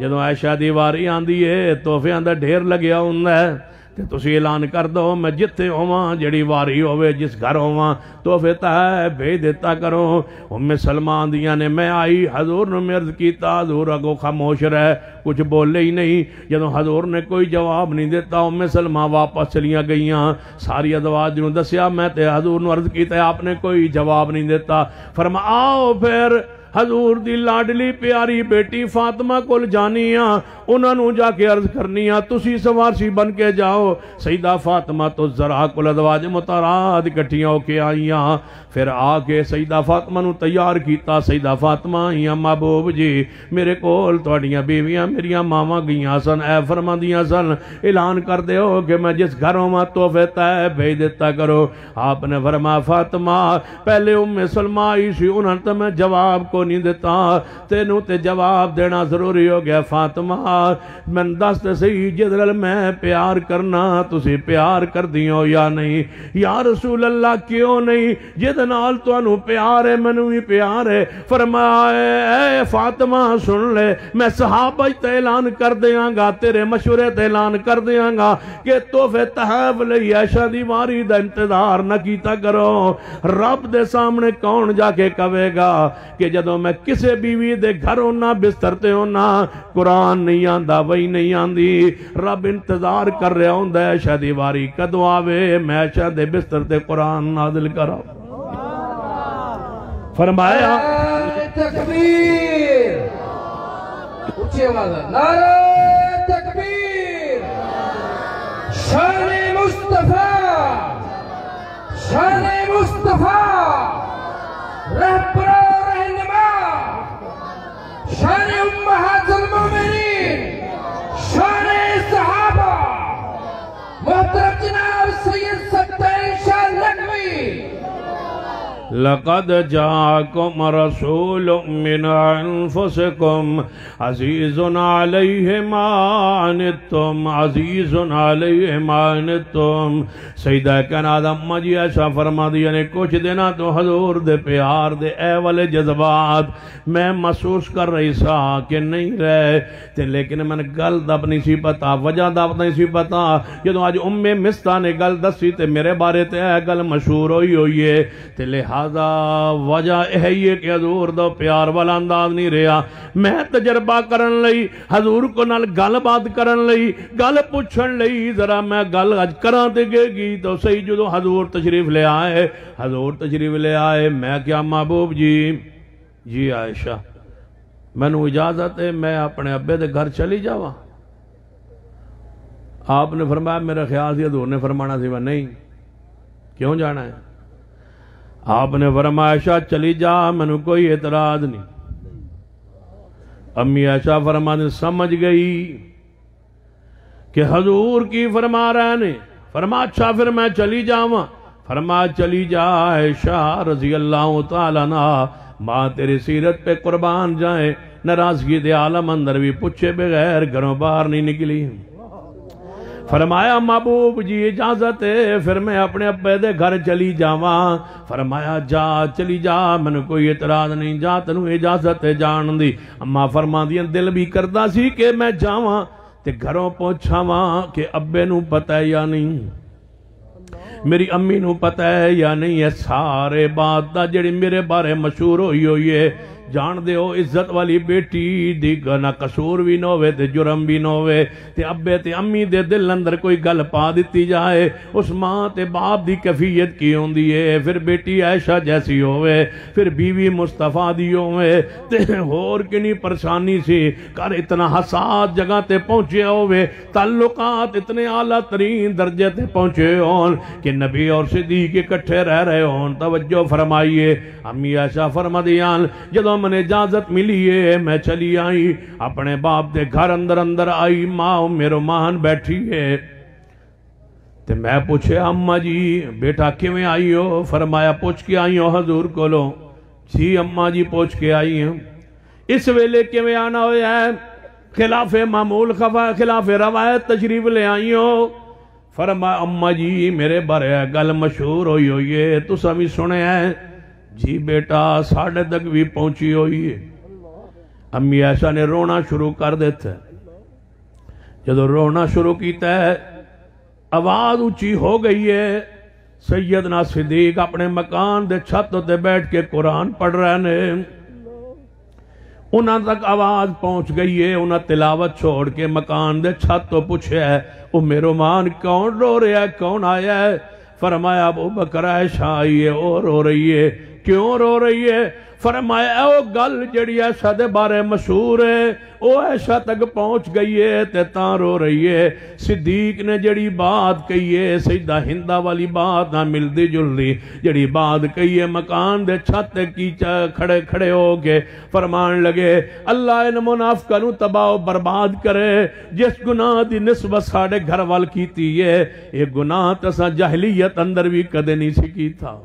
[SPEAKER 2] جدو عائشہ دی واری آندی ہے تحفے آندہ ڈھیر لگیا ہوندہ ہے تے تسی اعلان کر دو میں جتے ہوواں جڑی واری ہوئے جس گھر ہوواں تحفے طیب بھیج دیتا کرو ام سلمہ آندیاں نے میں آئی حضور نے مرد کیتا حضور اگو خاموش رہے کچھ بولے ہی نہیں جدو حضور نے کوئی جواب نہیں دیتا ام سلمہ واپس چلیاں گئیاں ساری ادواج نے دسیا میں تے حضور نے عرض کیتا ہے آپ نے کوئی جواب نہیں دیتا فرما آؤ پھر حضور دی لاڈلی پیاری بیٹی فاطمہ کول جانیاں انہاں نو جا کے عرض کرنیاں تسی سوارسی بن کے جاؤ سیدہ فاطمہ تو ذرا کول ادواج مطہرات اکٹھیاں ہو کے آئیاں پھر آ کے سیدہ فاطمہ نو تیار کیتا سیدہ فاطمہ یا محبوب جی میرے کول تواڈیاں بیویاں میریاں ماواں گئیاں سن اے فرماندیاں سن اعلان کر دیو کہ میں جس گھروں میں تحفے طیب بھیج دیتا کرو آپ نے فرمایا فاطمہ پہلے ام سلمہ آئی سی انہاں نے میں جواب کو نہیں دیتا تینوں تے جواب دینا ضروری ہو گیا فاطمہ میں دست صحیح جدرل میں پیار کرنا تسی پیار کر دیو یا نہیں یا رسول اللہ کیوں نہیں جدنال تو انہوں پیار ہے منوں ہی پیار ہے فرمایا اے فاطمہ سن لے میں صحابہ تے اعلان کر دیاں گا تیرے مشورے تے اعلان کر دیاں گا کہ تحفے طیب لئی عائشہ دی واری دا انتظار نہ کیتا کرو رب دے سامنے کون جا کے کہے گا کہ جدوں میں کسے بیوی دے گھر ہونا بسترتے ہونا قرآن نہیں آندہ وہی نہیں آندی رب انتظار کر رہا ہوں دے عائشہ دی واری کدو آوے میں عائشہ دے بسترتے قرآن نازل کرا فرمایا
[SPEAKER 3] تکبیر اچھے آواز نعرہ تکبیر شان مصطفیٰ شان مصطفیٰ رہبر رہنما شان امہات المومنین شان صحابہ محترم جناب سید ستار شاہ لکھوی
[SPEAKER 2] لقد جاءكم رسول من انفسكم عزيز عليه ما عنتم عزيز عليه ما عنتم سیدہ کائنات اماں جی ایسا فرما دیا نے کچھ دینا تو حضور دے پیار دے اے والے جذبات میں محسوس کر رہی سا کہ نہیں رہے تے لیکن میں نے گل دب نہیں سی پتا وجہ دب نہیں سی پتا جدو آج ام مستہ نے گل دسی تے میرے بارے تے اے گل مشہور ہوئی ہے تے لہذا وجہ ہے یہ کہ حضور دو پیار والا انداز نہیں رہا میں تجربہ کرن لئی حضور کو نال گل بات کرن لئی گل پوچھن لئی ذرا میں گل اج کران تے گے گی تو صحیح جدو حضور تشریف لے آئے میں کیا محبوب جی عائشہ میں نے اجازت ہے میں اپنے ابے دے گھر چلی جاواں آپ نے فرمایا میرا خیال سے حضور نے فرمانا سی نہیں کیوں جانا ہے آپ نے فرمایا عائشہ چلی جا میں نے کوئی اعتراض نہیں امی عائشہ فرمانے سمجھ گئی کہ حضور کی فرما رہے نے فرما اچھا پھر میں چلی جاواں فرما چلی جا عائشہ رضی اللہ تعالیٰ عنہ ماں تیری سیرت پہ قربان جائیں ناراضگی دے عالم اندر بھی پوچھے بغیر گھروں باہر نہیں نکلی فرمایا محبوب جی اجازت ہے پھر میں اپنے ابے دے گھر چلی جاواں فرمایا جا چلی جا میں نے کوئی اعتراض نہیں جا تنوں اجازت ہے جان دی اما فرما دیا دل بھی کردا سی کہ میں جاواں تے گھروں پہنچاواں کہ ابے نو پتہ ہے یا نہیں میری امی نو پتہ ہے یا نہیں ہے سارے بات دا جڑی میرے بارے مشہور ہوئی ہے جان دے ہو عزت والی بیٹی دی نہ قصور بھی نہ ہوئے تے جرم بھی نہ ہوئے تے ابے تے امی دے دل اندر کوئی گل پا دیتی جائے اس ماں تے باپ دی کیفیت کی ہوندی ہے پھر بیٹی عائشہ جیسی ہوئے پھر بیوی مصطفیٰ دی ہوئے تے اور کنی پریشانی سی کر اتنا حساس جگہ تے پہنچے ہوئے تعلقات اتنے اعلیٰ ترین درجے تے پہنچے ہون کہ نبی اور صدیق اکٹھے رہ رہے ہون توجہ فرمائیے امی عائشہ فرما دیان جدو میں نے اجازت ملی ہے میں چلی آئی اپنے باپ دے گھر اندر آئی ماں میرو مان بیٹھی ہے تے میں پوچھے اماں جی بیٹا کیویں آئی ہو فرمایا پوچھ کے آئی ہو حضور کو لو جی اماں جی پوچھ کے آئی ہوں اس ویلے کیویں آنا ہویا ہے خلاف معمول خلاف روایت تشریف لے آئی ہو فرمایا اماں جی میرے بارے گل مشہور ہوئی ہے تو سبھی سنے ہیں جی بیٹا ساڑھے تک بھی پہنچی ہوئی ہے امی عائشہ نے رونا شروع کر دیتا ہے جدو رونا شروع کیتا ہے آواز اونچی ہو گئی ہے سیدنا صدیق اپنے مکان دے چھت تے بیٹھ کے قرآن پڑھ رہے ہیں انہاں تک آواز پہنچ گئی ہے انہاں تلاوت چھوڑ کے مکان دے چھت تو پوچھے ہے او میرو مان کون رو رہا ہے کون آیا ہے فرمایا ابو بکر عائشہ آئی ہے اور رو رہی ہے کیوں رو رہی ہے فرمایا او گل جڑی عائشہ دے بارے مشہور ہے او عائشہ تک پہنچ گئی ہے تے تاں رو رہی ہے صدیق نے جڑی بات کہی ہے سیدہ ہندہ والی بات نہ ملدی جلدی جڑی بات کہی ہے مکان دے چھت کی کھڑے ہو کے فرمان لگے اللہ ان منافقاں نو تباہ و برباد کرے جس گناہ دی نسبت ساڑے گھر وال کیتی ہے یہ گناہ تسا جاہلیت اندر بھی کدے نہیں سکی تھا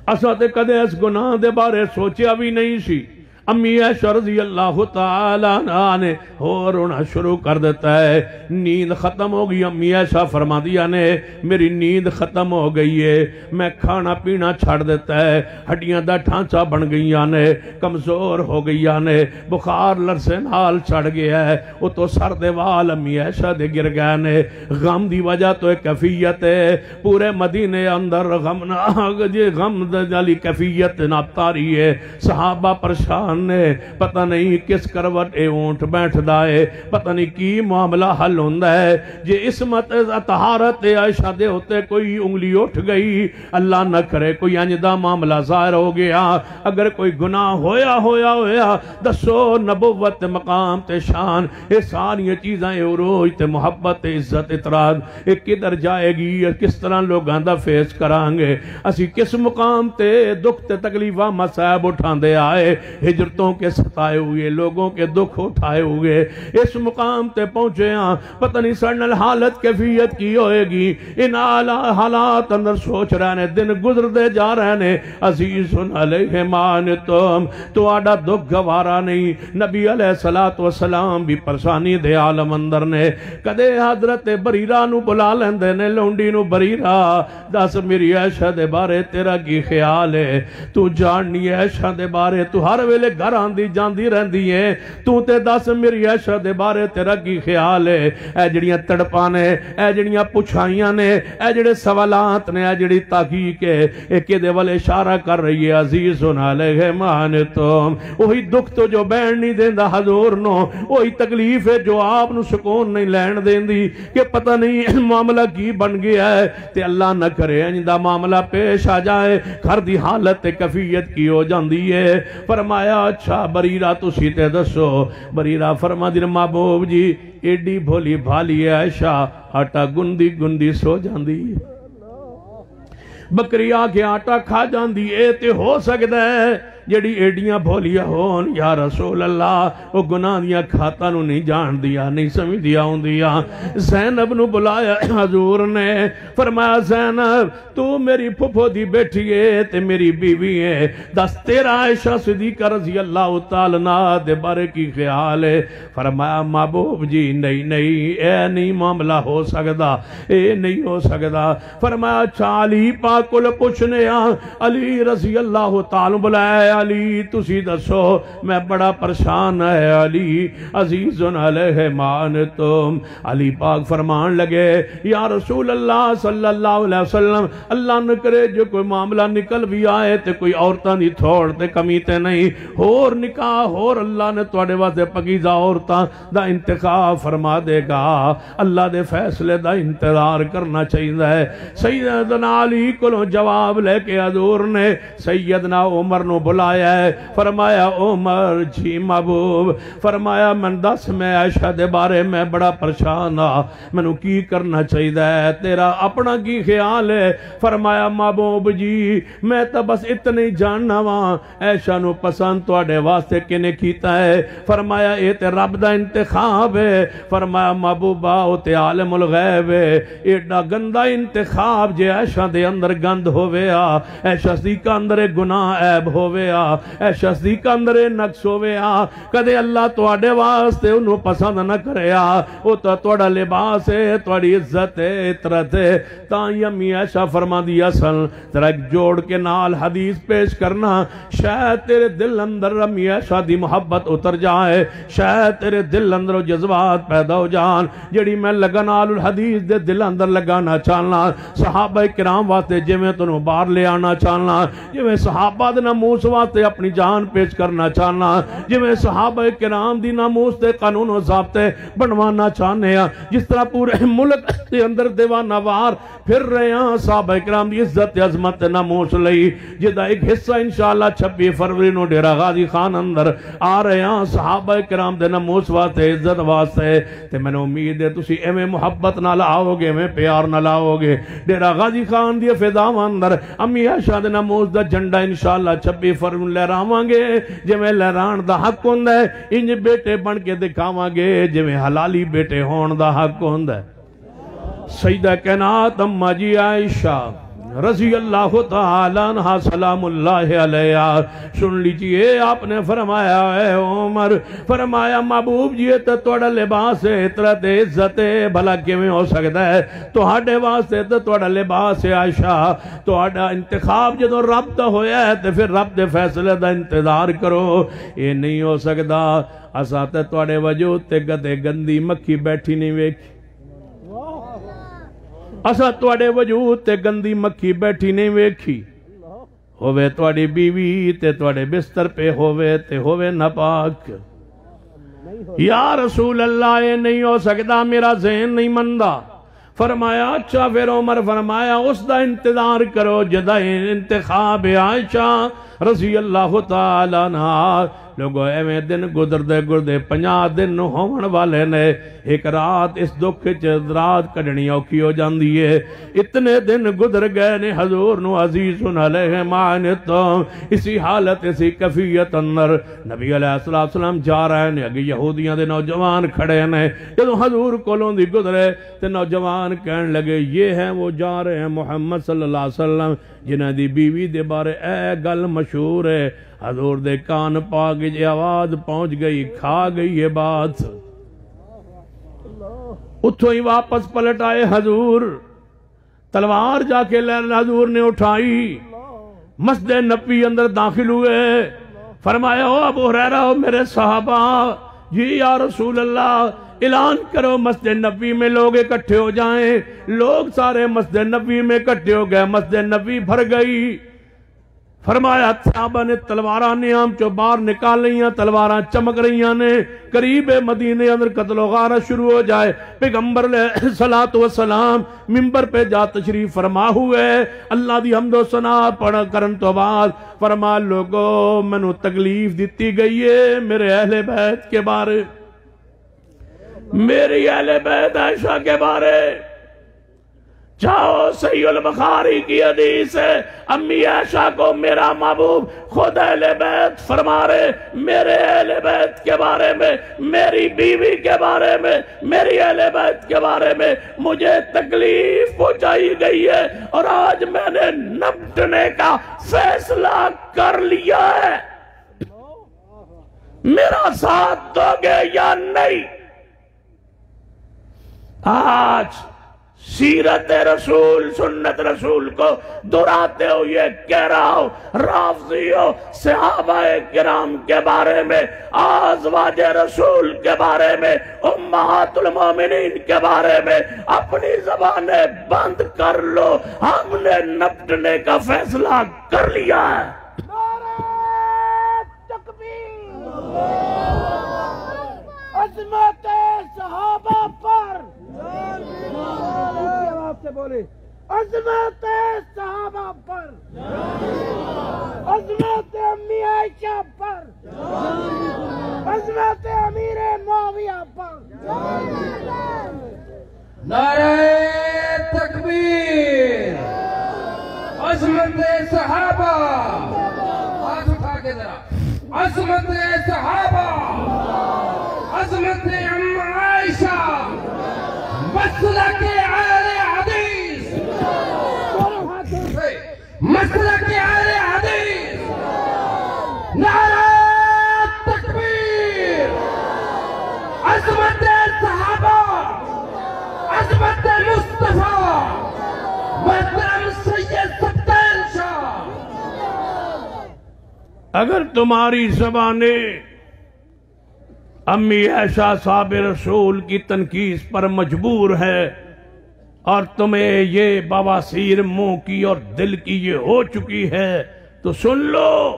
[SPEAKER 2] اسا تے کدے اس گناہ دے بارے سوچیا بھی نہیں سی امی عائشہ رضی اللہ تعالیٰ عنہ نے رونا شروع کر دیتا ہے نیند ختم ہو گئی امی عائشہ فرما دیا نے میری نیند ختم ہو گئی ہے میں کھانا پینا چھڑ دیتا ہے ہڈیاں دا ڈھانچہ بن گئی نے کمزور ہو گئی نے بخار لرسے نال چڑھ گیا ہے وہ تو سر دے وال امی عائشہ دے گر گئے نے غم دی وجہ تو ایک کیفیت ہے پورے مدینے اندر غم والی کیفیت نابتاری ہے صحابہ پریشان نے پتہ نہیں کس کروٹ اے اونٹ بیٹھ دائے پتہ نہیں کی معاملہ حل ہوندہ ہے جے اسمت طہارت عائشہ دے ہوتے کوئی انگلی اٹھ گئی اللہ نہ کرے کوئی انجدہ معاملہ ظاہر ہو گیا اگر کوئی گناہ ہویا دسو نبوت مقام تے شان یہ ساری چیزیں عروج تے محبت عزت اطراز یہ کدھر جائے گی کس طرح لوگاں دا فیس کرانگے اسی کس مقام تے دکھ تے تکلیفہ مسائب اٹھان دے آئے ہجرتوں کے ستائے ہوئے لوگوں کے دکھ اٹھائے ہوئے اس مقام تے پہنچے ہیں پتہ نہیں سڑنل حالت کیفیت کی ہوئے گی ان حالات اندر سوچ رہنے دن گزر دے جا رہنے عزیز علیہ مانتم تو آڈا دکھ گوارا نہیں نبی علیہ السلام بھی پرسانی دے عالم اندر نے کدے حضرت بریرہ نو بلا لیندے نے لونڈی نو بریرہ دس میری عائشہ دے بارے تیرا کی خیال ہے تو جاننی عائشہ دے بارے تو ہر ویلے گھر آندی جاندی رہندی ہے تو تے دس میری عائشہ دے بارے تیرا کی خیال ہے اے جڑیاں تڑپانے اے جڑیاں پچھائیاں نے اے جڑے سوالات نے اے جڑی تحقیق ہے ایک دے والے اشارہ کر رہی ہے عزیز علیہ مانتم وہی دکھ تو جو بین نہیں دیندہ حضور نو وہی تکلیف ہے جو آپ نو سکون نہیں لین دیندی کہ پتہ نہیں معاملہ کی بن گیا ہے تے اللہ نہ کرے انجدہ معاملہ پیش آ جائے گھر دی حالت کیفیت کی ہو جاندی ہے فرمایا اچھا بریرہ تو سیتے دسو بریرہ فرما دیر محبوب جی ایڈی بھولی بھالی عائشہ آٹا گندی سو جاندی بکری آکے آٹا کھا جاندی اے تے ہو سکتا ہے جڑی ایڈیاں بھولیا ہون یا رسول اللہ وہ گناہ دیا کھاتا نو نہیں جان دیا نہیں سمجھ دیا ہوں دیا زینب نو بلایا حضور نے فرمایا زینب تو میری پھپھو دی بیٹھی ہے تے میری بیوی ہے دس تیرا عائشہ صدیقہ رضی اللہ تعالیٰ عنہ دے بارے کی خیال ہے فرمایا محبوب جی نہیں اے نہیں معاملہ ہو سکتا اے نہیں ہو سکتا فرمایا اچھا علی پاک کو پوچھنے علی رضی اللہ تعالیٰ بلایا علی تسی دسو میں بڑا پریشان ہے علی عزیز علیہ مانتم علی پاک فرمان لگے یا رسول اللہ صلی اللہ علیہ وسلم اللہ نہ کرے جو کوئی معاملہ نکل بھی آئے تے کوئی عورتاں دی تھوڑ تے کمی تے نہیں اور نکاح اور اللہ نے تواڈے واسطے پکیزہ عورتاں دا انتخاب فرما دے گا اللہ دے فیصلے دا انتظار کرنا چاہیے ہے سیدنا علی کو جواب لے کے حضور نے سیدنا عمر نو بلایا ہے فرمایا عمر جی محبوب فرمایا من دس میں عائشہ دے بارے میں بڑا پریشان ہاں منو کی کرنا چاہیے ہے تیرا اپنا کی خیال ہے فرمایا محبوب جی میں تو بس اتنے جاننا وہاں عائشہ نو پسند تواڈے واسطے کنے کیتا ہے فرمایا اے تے رب دا انتخاب ہے فرمایا محبوبہ او تے عالم الغیب ہے ایڈا گندہ انتخاب جے عائشہ دے اندر گند ہوئے عائشہ صدیقہ اندر گناہ عیب ہوئے عائشہ صدیقہ اندر نقص ہوئے کدے اللہ تواڈے واسطے انہوں پسند نہ کرے او تو تواڈا لباس ہے تواڈی عزت ہے عطرت ہے تائیں امی عائشہ فرما دی اصل ترا جوڑ کے نال حدیث پیش کرنا شاید تیرے دل اندر امی عائشہ دی محبت اتر جائے شاید تیرے دل اندر جذبات پیدا ہو جان جڑی میں لگنال الحدیث دے دل اندر لگانا چاہنا صحابہ کرام واسطے جویں تنوں باہر لے آنا چاہنا جویں صحابہ دے ناموس واسطے اپنی جان پیش کرنا چاہنا جویں صحابہ کرام دی ناموس تے قانون و ضابطے بنوانا چاہنے جس طرح پورے ملک دے اندر دیوانہ وار پھر رہے ہیں صحابہ کرام دی عزت عظمت ناموس لئی جدا ایک حصہ انشاءاللہ 26 فروری نو ڈیرہ غازی خان اندر آ رہے ہیں صحابہ کرام دے ناموس واسطے عزت واسطے تے میں نے امید ہے تسی ایویں محبت نہ لاؤ گے ایویں پیار نہ لاؤ گے ڈیرہ غازی خان دی فضاواں اندر امی عائشہ دے ناموس دا جھنڈا انشاءاللہ 26 فروری لہراواں گے جویں لہران دا حق ہوندا ہے انج بیٹے بن کے دکھاواں گے جویں حلالی بیٹے ہون دا حق ہوندا ہے سیدہ کائنات اماں جی عائشہ رضی اللہ تعالیٰ عنہ سلام اللہ علیہ سن لیجئے آپ نے فرمایا اے عمر فرمایا محبوب جی تو توڑا لباس ہے عطرت عزت ہے بھلا کیویں ہو سکتا ہے تواڈے واسطے تو توڑا لباس ہے عائشہ تواڈا انتخاب جدوں رب دا ہویا ہے تے پھر رب دے فیصلے دا انتظار کرو یہ نہیں ہو سکتا اساں تے تواڈے وجود تے گدے گندی مکھی بیٹھی نہیں ویکھی اسا تواڈے وجود تے گندی مکھی بیٹھی نہیں ویکھی ہووے تواڈی بیوی تے تواڈے بستر پہ ہووے تے ہووے ناپاک یا رسول اللہ یہ نہیں ہو سکتا میرا ذہن نہیں مندا فرمایا اچھا پھر عمر فرمایا اس دا انتظار کرو جدا انتخاب عائشہ رضی اللہ تعالیٰ عنہ لوگوں ایویں دن گزر دے 50 دن ہون والے نے ایک رات اس دکھ رات کڈنی اوکھی ہو جاندی ہے اتنے دن گزر گئے نے حضور نو عزیز علیہ معنتم اسی حالت اسی کفیت اندر نبی علیہ السلام جا رہے ہیں اگے یہودیاں دے نوجوان کھڑے ہیں جدوں حضور کولوں دی گزرے تے نوجوان کہن لگے یہ ہیں وہ جا رہے ہیں محمد صلی اللہ علیہ وسلم جنہاں دی بیوی دے بارے اے گل مشہور ہے حضور دے کان پاک جی آواز پہنچ گئی کھا گئی یہ بات اتھو ہی واپس پلٹ آئے حضور تلوار جا کے حضور نے اٹھائی مسجد نبوی اندر داخل ہوئے فرمایا او ابو ہریرہ میرے صحابہ جی یا رسول اللہ اعلان کرو مسجد نبوی میں لوگ اکٹھے ہو جائیں لوگ سارے مسجد نبوی میں اکٹھے ہو گئے مسجد نبوی بھر گئی فرمایا صحابہ نے تلواراں نیام چو باہر نکال لئیاں تلواراں چمک رہیاں نے قریب مدینے اندر قتل و غارت شروع ہو جائے پیغمبر علیہ السلام منبر پہ جا تشریف فرما ہوئے اللہ دی حمد و ثنا پڑھ کرن تو بعد فرما لوگو منو تکلیف دیتی گئی ہے میرے اہل بیت کے بارے میری اہل بیت عائشہ کے بارے جاؤ صحیح البخاری کی حدیث ہے امی عائشہ کو میرا محبوب خود اہل بیت فرما رہے میرے اہل بیت کے بارے میں میری بیوی کے بارے میں میری اہل بیت کے بارے میں مجھے تکلیف پہنچائی گئی ہے اور آج میں نے نپٹنے کا فیصلہ کر لیا ہے میرا ساتھ دو گے یا نہیں آج سیرت رسول سنت رسول کو دہراتے ہوئے کہہ رہا ہوں، رافضیوں صحابہ کرام کے بارے میں، ازواج رسول کے بارے میں، امہات المومنین کے بارے میں اپنی زبانیں بند کر لو، ہم نے نپٹنے کا فیصلہ کر لیا ہے۔
[SPEAKER 1] نعرہ تکبیر، عظمت صحابہ پر، آپ سے بولے، عظمت صحابہ پر، عظمت امی عائشہ پر، عظمت امیر معاویہ پر۔
[SPEAKER 3] نعرہ تکبیر، عظمت صحابہ، ہاتھ اٹھا کے ذرا، عظمت صحابہ، عظمت ام عائشہ، مسلک اہل حدیث، مسلک اہل حدیث، نعرہ تکبیر، عظمت صحابہ، عظمت مصطفیٰ، محترم سید سبتین شاہ۔
[SPEAKER 2] اگر تمہاری زبانیں امی عائشہ صاحب رسول کی تنقید پر مجبور ہے اور تمہیں یہ بواسیر منہ کی اور دل کی یہ ہو چکی ہے تو سن لو،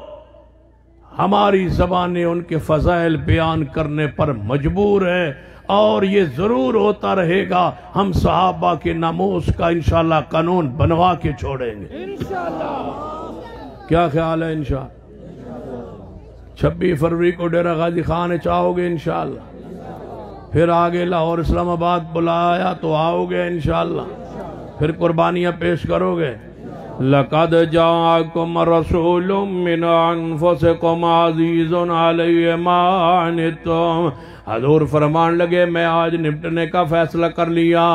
[SPEAKER 2] ہماری زبانیں ان کے فضائل بیان کرنے پر مجبور ہیں، اور یہ ضرور ہوتا رہے گا۔ ہم صحابہ کے ناموس کا انشاءاللہ قانون بنوا کے چھوڑیں گے انشاءاللہ۔ کیا خیال ہے انشاءاللہ؟ 26 فروری کو ڈیرہ غازی خان چاہو گے انشاءاللہ، پھر آگے لاہور اسلام آباد بلایا تو آؤ گے انشاءاللہ، پھر قربانیاں پیش کرو گے۔ لَقَدْ جَاءَكُمْ رَسُولٌ مِّنْ أَنفُسِكُمْ عَزِيزٌ عَلَيْهِ مَا عَنِتُّمْ۔ حضور فرمان لگے میں آج نپٹنے کا فیصلہ کر لیا۔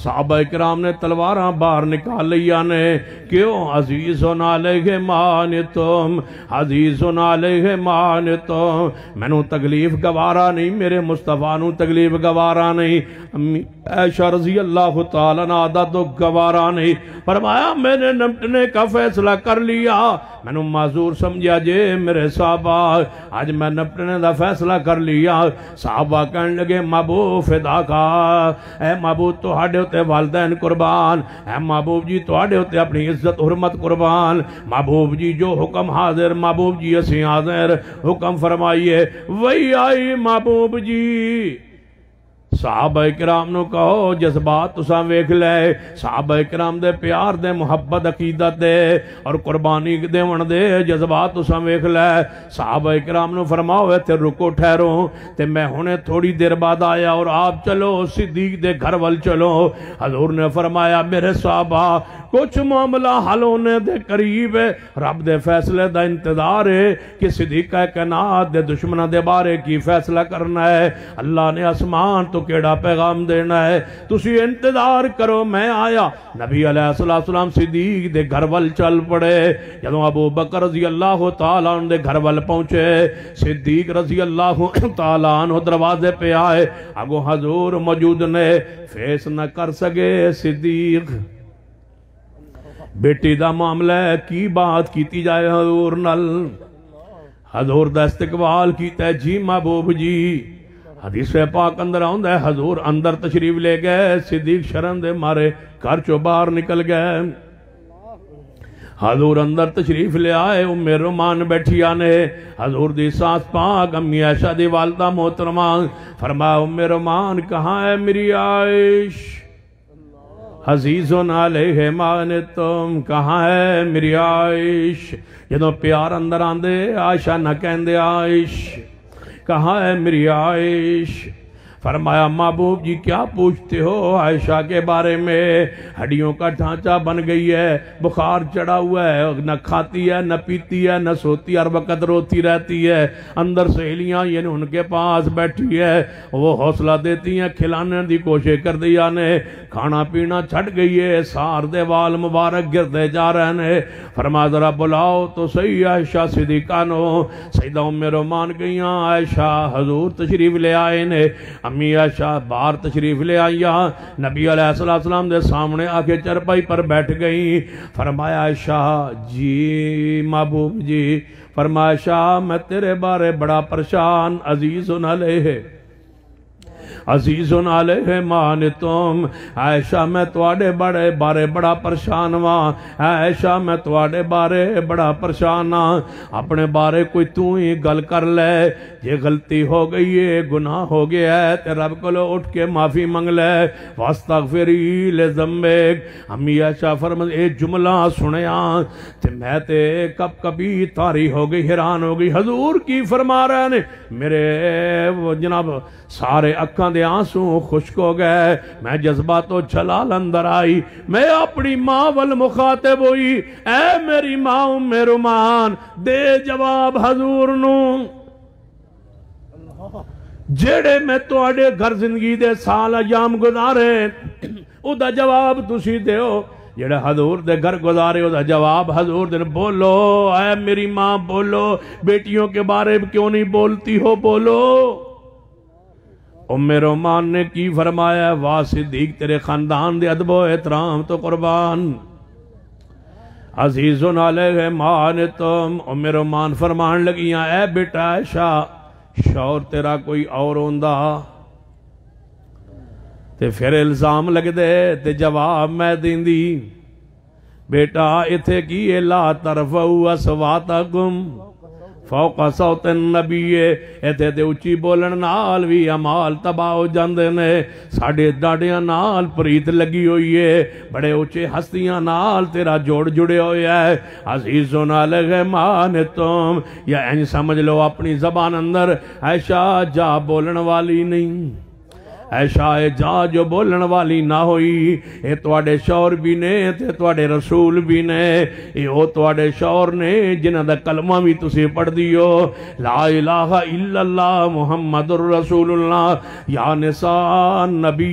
[SPEAKER 2] صحابہ کرام نے تلواراں باہر نکال لیا نے، کیوں؟ عزیز علیہ ما عنتم، عزیز علیہ ما عنتم، میں نو تکلیف گوارا نہیں، میرے مصطفیٰ نو تکلیف گوارا نہیں، امی عائشہ رضی اللہ تعالیٰ عنہا تو گوارا نہیں۔ فرمایا میں نے نپٹنے کا فیصلہ کر لیا، میں نو معذور سمجھا جے میرے صحابہ، آج میں نپٹنے دا فیصلہ کر لیا۔ صحابہ کہنے لگے محبوب فدا کا، اے محبوب تو ہاڑے ہوتے والدین قربان، اے محبوب جی تو ہاڑے ہوتے اپنی عزت حرمت قربان، محبوب جی جو حکم حاضر، محبوب جی اسی حاضر، حکم فرمائیے۔ وہی آئی محبوب جی، صحابہ کرام نو کہو جذبات تساں ویکھ لے، صحابہ کرام دے پیار دے محبت عقیدت دے اور قربانی دے ون دے جذبات تساں ویکھ لے۔ صحابہ کرام نو فرماؤ تے رکو ٹھہرو تے میں ہونے تھوڑی دیر بعد آیا اور آپ چلو صدیق دے گھر ول چلو۔ حضور نے فرمایا میرے صحابہ کچھ معاملہ حل ہونے دے قریب ہے، رب دے فیصلے دا انتظار ہے کہ صدیقہ کائنات دے دشمنہ دے بارے کی فیصلہ کرنا ہے، اللہ نے آسمان تو کیڑا پیغام دینا ہے، تسی انتظار کرو میں آیا۔ نبی علیہ السلام صدیق دے گھر ول چل پڑے۔ جدوں ابو بکر رضی اللہ تعالیٰ عنہ دے گھر ول پہنچے، صدیق رضی اللہ تعالیٰ عنہ دروازے پہ آئے، اگو حضور موجود نے، فیس نہ کر سکے صدیق، بیٹی دا معاملہ ہے کی بات کیتی جائے حضور نل، حضور دا استقبال کیتا ہے جی محبوب جی۔ حدیث پاک اندر آؤندہ ہے حضور اندر تشریف لے گئے، صدیق شرم دے مارے گھر چو باہر نکل گئے۔ حضور اندر تشریف لے آئے، ام رومان بیٹھی آنے، حضور دی سانس پاک امی عائشہ دی والدہ محترمہ، فرمایا ام رومان کہاں ہے میری عائش؟ عزیز علیہ ما عنتم، کہاں ہے میری عائش؟ جدوں پیار اندر آندے عائشہ نہ کہندے عائش، کہاں ہے میری عائش؟ فرمایا محبوب جی کیا پوچھتے ہو عائشہ کے بارے میں؟ ہڈیوں کا ڈھانچہ بن گئی ہے، بخار چڑھا ہوا ہے، نہ کھاتی ہے نہ پیتی ہے نہ سوتی، ہر وقت روتی رہتی ہے، اندر سہیلیاں یعنی ان کے پاس بیٹھی ہے، وہ حوصلہ دیتی ہیں، کھلانے دی کوشش کر دیا نے، کھانا پینا چھٹ گئی ہے، سار دے وال مبارک گردے جا رہے ہیں۔ فرمایا ذرا بلاؤ تو صحیح عائشہ صدیقہ نو۔ سیدہ ام رومان گئیاں، عائشہ حضور تشریف لے آئے نے، امی عائشہ باہر تشریف لے آئی، نبی علیہ السلام دے سامنے آ کے چرپائی پر بیٹھ گئی۔ فرمایا عائشہ جی محبوب جی، فرمایا عائشہ میں تیرے بارے بڑا پریشان، عزیز علیہ علیہ مانتم، عائشہ میں تواڈے بارے بڑا پریشان ہاں، عائشہ میں تواڈے بارے بڑا پریشان ہاں، اپنے بارے کوئی تو ہی گل کر لے، جے غلطی ہو گئی ہے، گناہ ہو گیا ہے تے رب کو اٹھ کے معافی منگ لے، واستغفری لذنبک۔ امی عائشہ فرمائی اے جملہ سنیا تے میں تے کبھی تاری ہو گئی، حیران ہو گئی، حضور کی فرما رہے ہیں؟ میرے جناب سارے اکھاں دے آنسوں خشک ہو گئے، میں جذبات و جلال اندر آئی، میں اپنی ماں وال مخاطب ہوئی، اے میری ماں ام رومان دے جواب حضور نو، جیڑے میں تواڈے گھر زندگی دے سال ایام گزارے او دا جواب تسی دیو، جیڑے حضور دے گھر گزارے او دا جواب حضور دے بولو، اے میری ماں بولو، بیٹیوں کے بارے کیوں نہیں بولتی ہو، بولو۔ ام رومان نے کی فرمایا، واہ صدیق تیرے خاندان دے ادب و احترام تو قربان، عزیز علیہ مانتم۔ ام رومان فرمان لگیاں اے بیٹا عائشہ شور تیرا کوئی اور ہوندا تے پھر الزام لگ دے تے جواب میں دیندی، بیٹا ایتھے کی لا ترفعوا اصواتکم فوق صوت النبی، ایتھے تے اچھی بولن نال بھی اعمال تباہ ہو جاندے نے، ساڈے ڈاڈیاں نال پریت لگی ہوئی ہے، بڑے اونچے ہستیاں نال تیرا جوڑ جڑے ہوئے ہے، عزیزون علیہ مانتم، یا انج سمجھ لو اپنی زبان اندر عائشہ جا بولن والی نہیں، عائشہ جا جو بولن والی نہ ہوئی، اے تواڈے شور بھی نے تے تواڈے رسول بھی نے، اے او تواڈے شور نے جنہاں دا کلمہ بھی تسی پڑھ دیو، لا الہ الا اللہ محمد الرسول اللہ، یا نساء نبی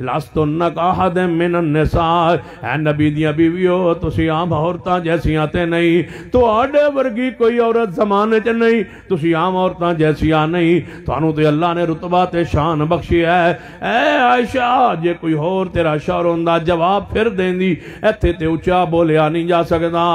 [SPEAKER 2] لستن کاحد من النساء، اے نبی دیاں بیویو تسی عام عورتاں جیسیاں تے نہیں، تواڈے ورگی کوئی عورت زمانے چ نہیں، تسی عام عورتاں جیسیاں نہیں، تانوں تے اللہ نے رتبہ تے شان بخشی ہے، اے عائشہ جے کوئی اور تیرا شور ہوندا جواب پھر دیندی، ایتھے تے اونچا بولیا نہیں جا سکدا۔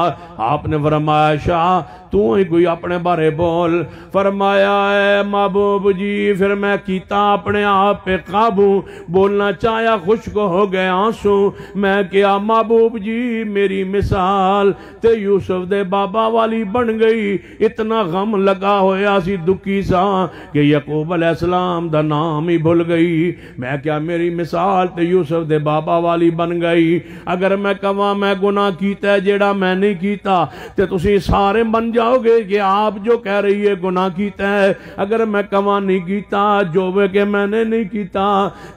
[SPEAKER 2] آپ نے فرمایا عائشہ تو ہی کوئی اپنے بارے بول، فرمایا اے محبوب جی پھر میں کیتا اپنے آپ پہ قابو، بولنا چاہیا خشک ہو گئے آنسو، میں کیا محبوب جی میری مثال تے یوسف دے بابا والی بن گئی، اتنا غم لگا ہویا سی دکھی سا کہ یعقوب علیہ السلام دا نام ہی بھول گئی، میں کیا میری مثال تے یوسف دے بابا والی بن گئی، اگر میں کہاں میں گناہ کیتا ہے جیڑا میں نہیں کیتا تے تسی سارے بن جاؤ گے کہ آپ جو کہہ رہی ہے گناہ کیتا ہے، اگر میں کہاں نہیں کیتا جو وہ کہ میں نے نہیں کیتا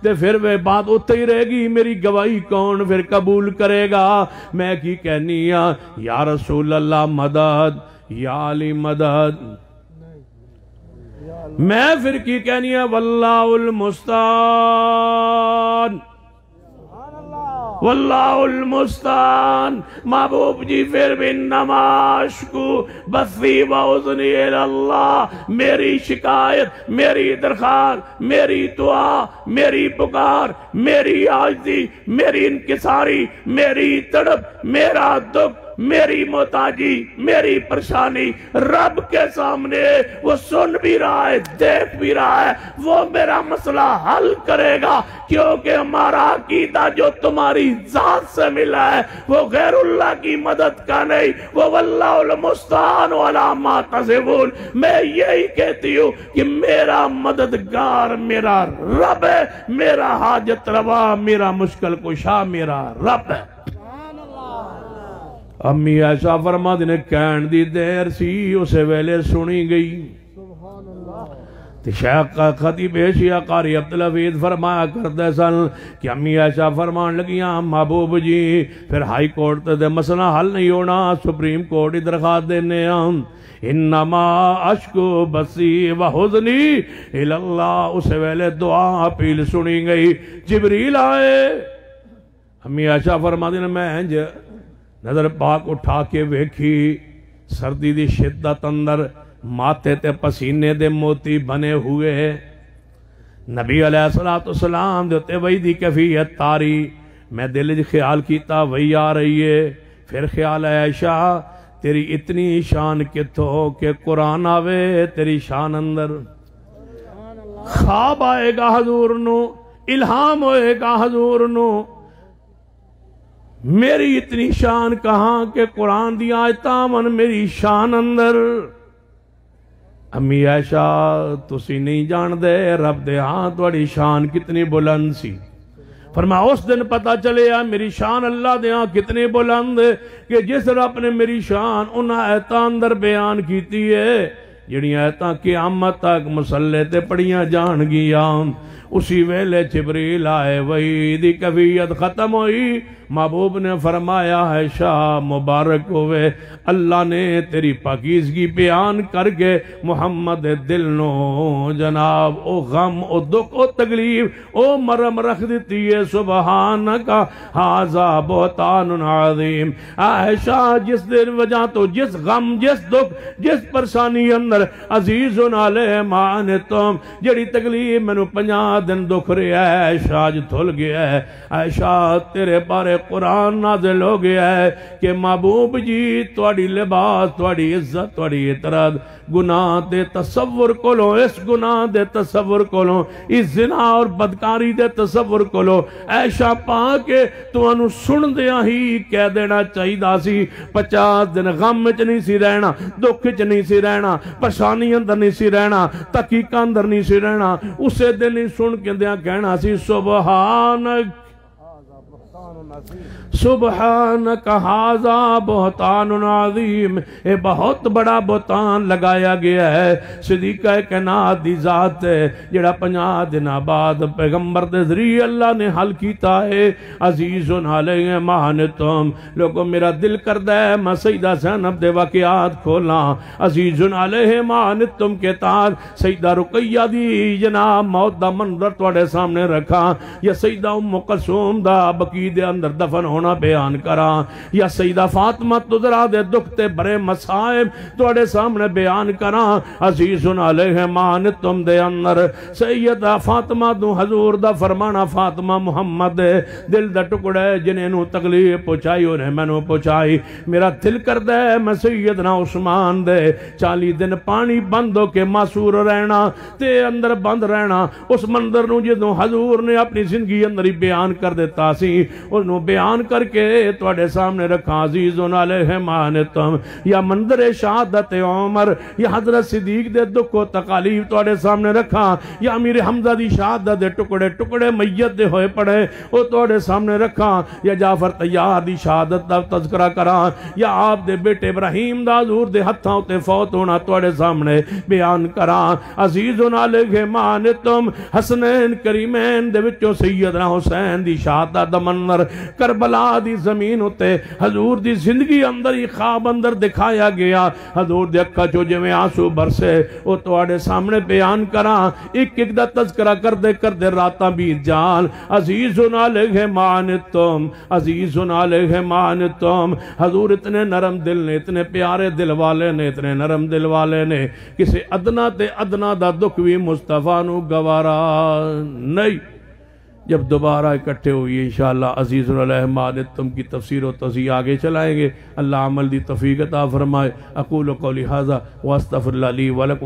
[SPEAKER 2] تے پھر وہ بات اتھے ہی رہے گی، میری گواہی کون پھر قبول کرے گا؟ میں کی کہنی یا رسول اللہ مدد، یا علی مدد، میں پھر کی کہنی ہے واللہ المستعان، واللہ المستعان۔ محبوب جی پھر بھی نماشکو بثی و اذنی اللہ، میری شکایت، میری درخواست، میری دعا، میری پکار، میری عاجزی، میری انکساری، میری تڑپ، میرا دکھ، میری محتاجی، میری پریشانی رب کے سامنے وہ سن بھی رہا ہے، دیکھ بھی رہا ہے، وہ میرا مسئلہ حل کرے گا، کیونکہ ہمارا عقیدہ جو تمہاری ذات سے ملا ہے وہ غیر اللہ کی مدد کا نہیں، وہ واللہ المستعان علی ما تصفون۔ میں یہی کہتی ہوں کہ میرا مددگار میرا رب ہے، میرا حاجت روا، میرا مشکل کشا میرا رب ہے۔ امی عائشہ فرماتی نے کہن دی دیر سی اسے ویلے سنی گئی، شیخ خطیب ایشیا قاری عبدالحفیظ فرمایا کرتے سن کہ امی عائشہ فرمان لگیاں محبوب جی پھر ہائی کورٹ دے مسئلہ حل نہیں ہونا، سپریم کورٹ درخواست دینے ہم، انما اشکو بسی و حزنی الاللہ، اسے ویلے دعا اپیل سنی گئی، جبریل آئے، امی عائشہ فرماتی نے میں نظر پاک اٹھا کے ویکھی، سردی دی شدت اندر ماتھے تے پسینے دے موتی بنے ہوئے، نبی علیہ السلام دیتے وہی دی کیفیت تاری میں دل خیال کیتا وہی آ رہی ہے پھر خیال ہے عائشہ تیری اتنی شان کتھو کہ قرآن آوے تیری شان اندر خواب آئے گا حضور نو الہام ہوئے گا حضور نو میری اتنی شان کہاں کہ قرآن دی آیتاں من میری شان اندر امی عائشہ تسی نہیں جان دے رب دے ہاں توڑی شان کتنی بلند سی فرمایا اس دن پتا چلے میری شان اللہ دے ہاں کتنی بلند کہ جس رب نے میری شان انہاں آیتاں اندر بیان کیتی ہے جڑی آیتاں قیامت تک مسلح تے پڑیاں جان گیاں اسی ویلے جبریل آئے وہی دی کیفیت ختم ہوئی محبوب نے فرمایا ہے شاہ مبارک ہوئے اللہ نے تیری پاکیزگی بیان کر کے محمد دل نو جناب او غم او دکھ او تکلیف او مرم رکھ دیتی ہے سبحانکا ھذا بہتان عظیم عائشہ جس دن وجہ تو جس غم جس دکھ جس پریشانی اندر عزیز علیہ مانتم جڑی تکلیف مینوں 50 دن دکھ رہا ہے عائشہ آج دھل گیا ہے عائشہ تیرے بارے قرآن نازل ہو گیا ہے کہ محبوب جی توڑی لباس توڑی عزت توڑی اعتراض گناہ دے تصور کولو اس گناہ دے تصور کولو اس زنا اور بدکاری دے تصور کولو عائشہ پاک تو انو سن دیا ہی کہہ دینا چاہی دا سی 50 دن غم چ نہیں سی رہنا دکھ چ نہیں سی رہنا پریشانی اندر نہیں سی رہنا تحقیق اندر نہیں سی رہنا اسے دن ہی سن کے دیا کہنا سی سبحانک سبحانک ھذا بہتان عظیم اے بہت بڑا بہتان لگایا گیا ہے صدیقہ کائنات دی ذات ہے جڑا 50 دن بعد پیغمبر دے ذریعے اللہ نے حل کیتا ہے عزیز علیہ مانتم لوگوں میرا دل کردہ ہے میں سیدہ زینب دے واقعات کھولا عزیز علیہ مانتم کے تاج سیدہ رقیہ دی جناب موت دا منظر توڑے سامنے رکھا یا سیدہ ام کلثوم دا بقیع دے اندر دفن ہونا بیان کرا یا سیدہ فاطمہ تذرا دے دکھتے برے مسائب توڑے سامنے بیان کرا عزیز علیہ مانتم دے اندر سیدہ فاطمہ دو حضور دا فرمانا فاطمہ محمد دل دا ٹکڑے جنہیں نو تکلیف پہنچائی انہیں میں نو پہنچائی میرا دل کر دے میں سیدنا عثمان دے 40 دن پانی بند ہو کے معصور رہنا تے اندر بند رہنا اس منظر نو جدوں حضور نے اپنی زندگی اندر ہی بیان کر دیتا سی انہوں بیان کر کے توڑے سامنے رکھا عزیز علیہ مانتم یا منظر شہادت عمر یا حضرت صدیق دے دکھ و تکالیف توڑے سامنے رکھا یا امیر حمزہ دی شہادت دے ٹکڑے ٹکڑے میت دے ہوئے پڑے وہ توڑے سامنے رکھا یا جعفر طیار دی شہادت دا تذکرہ کرا یا آپ دے بیٹے ابراہیم دا حضور دے ہتھاں تے فوت ہونا توڑے سامنے بیان کرا عزیز علیہ مانتم حسنین کریمین دے وچوں سیدنا حسین دی شہادت دا منظر کربلا دی زمین ہوتے حضور دی زندگی اندر ہی خواب اندر دکھایا گیا حضور دے اکھا جو جو میں آنسو برسے وہ توڑے سامنے بیان کرا ایک ایک دا تذکرہ کر دے راتاں بیت جان عزیز علیہ مانتم عزیز علیہ مانتم حضور اتنے نرم دل نے اتنے پیارے دل والے نے اتنے نرم دل والے نے کسی ادنا تے ادنا دا دکھ بھی مصطفیٰ نو گوارا نہیں جب دوبارہ اکٹھے ہوئی انشاءاللہ عزیز علیہ مانتم کی تفسیر و توضیح آگے چلائیں گے اللہ عمل دی توفیق عطا فرمائے اقول قولی ھذا واستغفر اللہ لی ولکم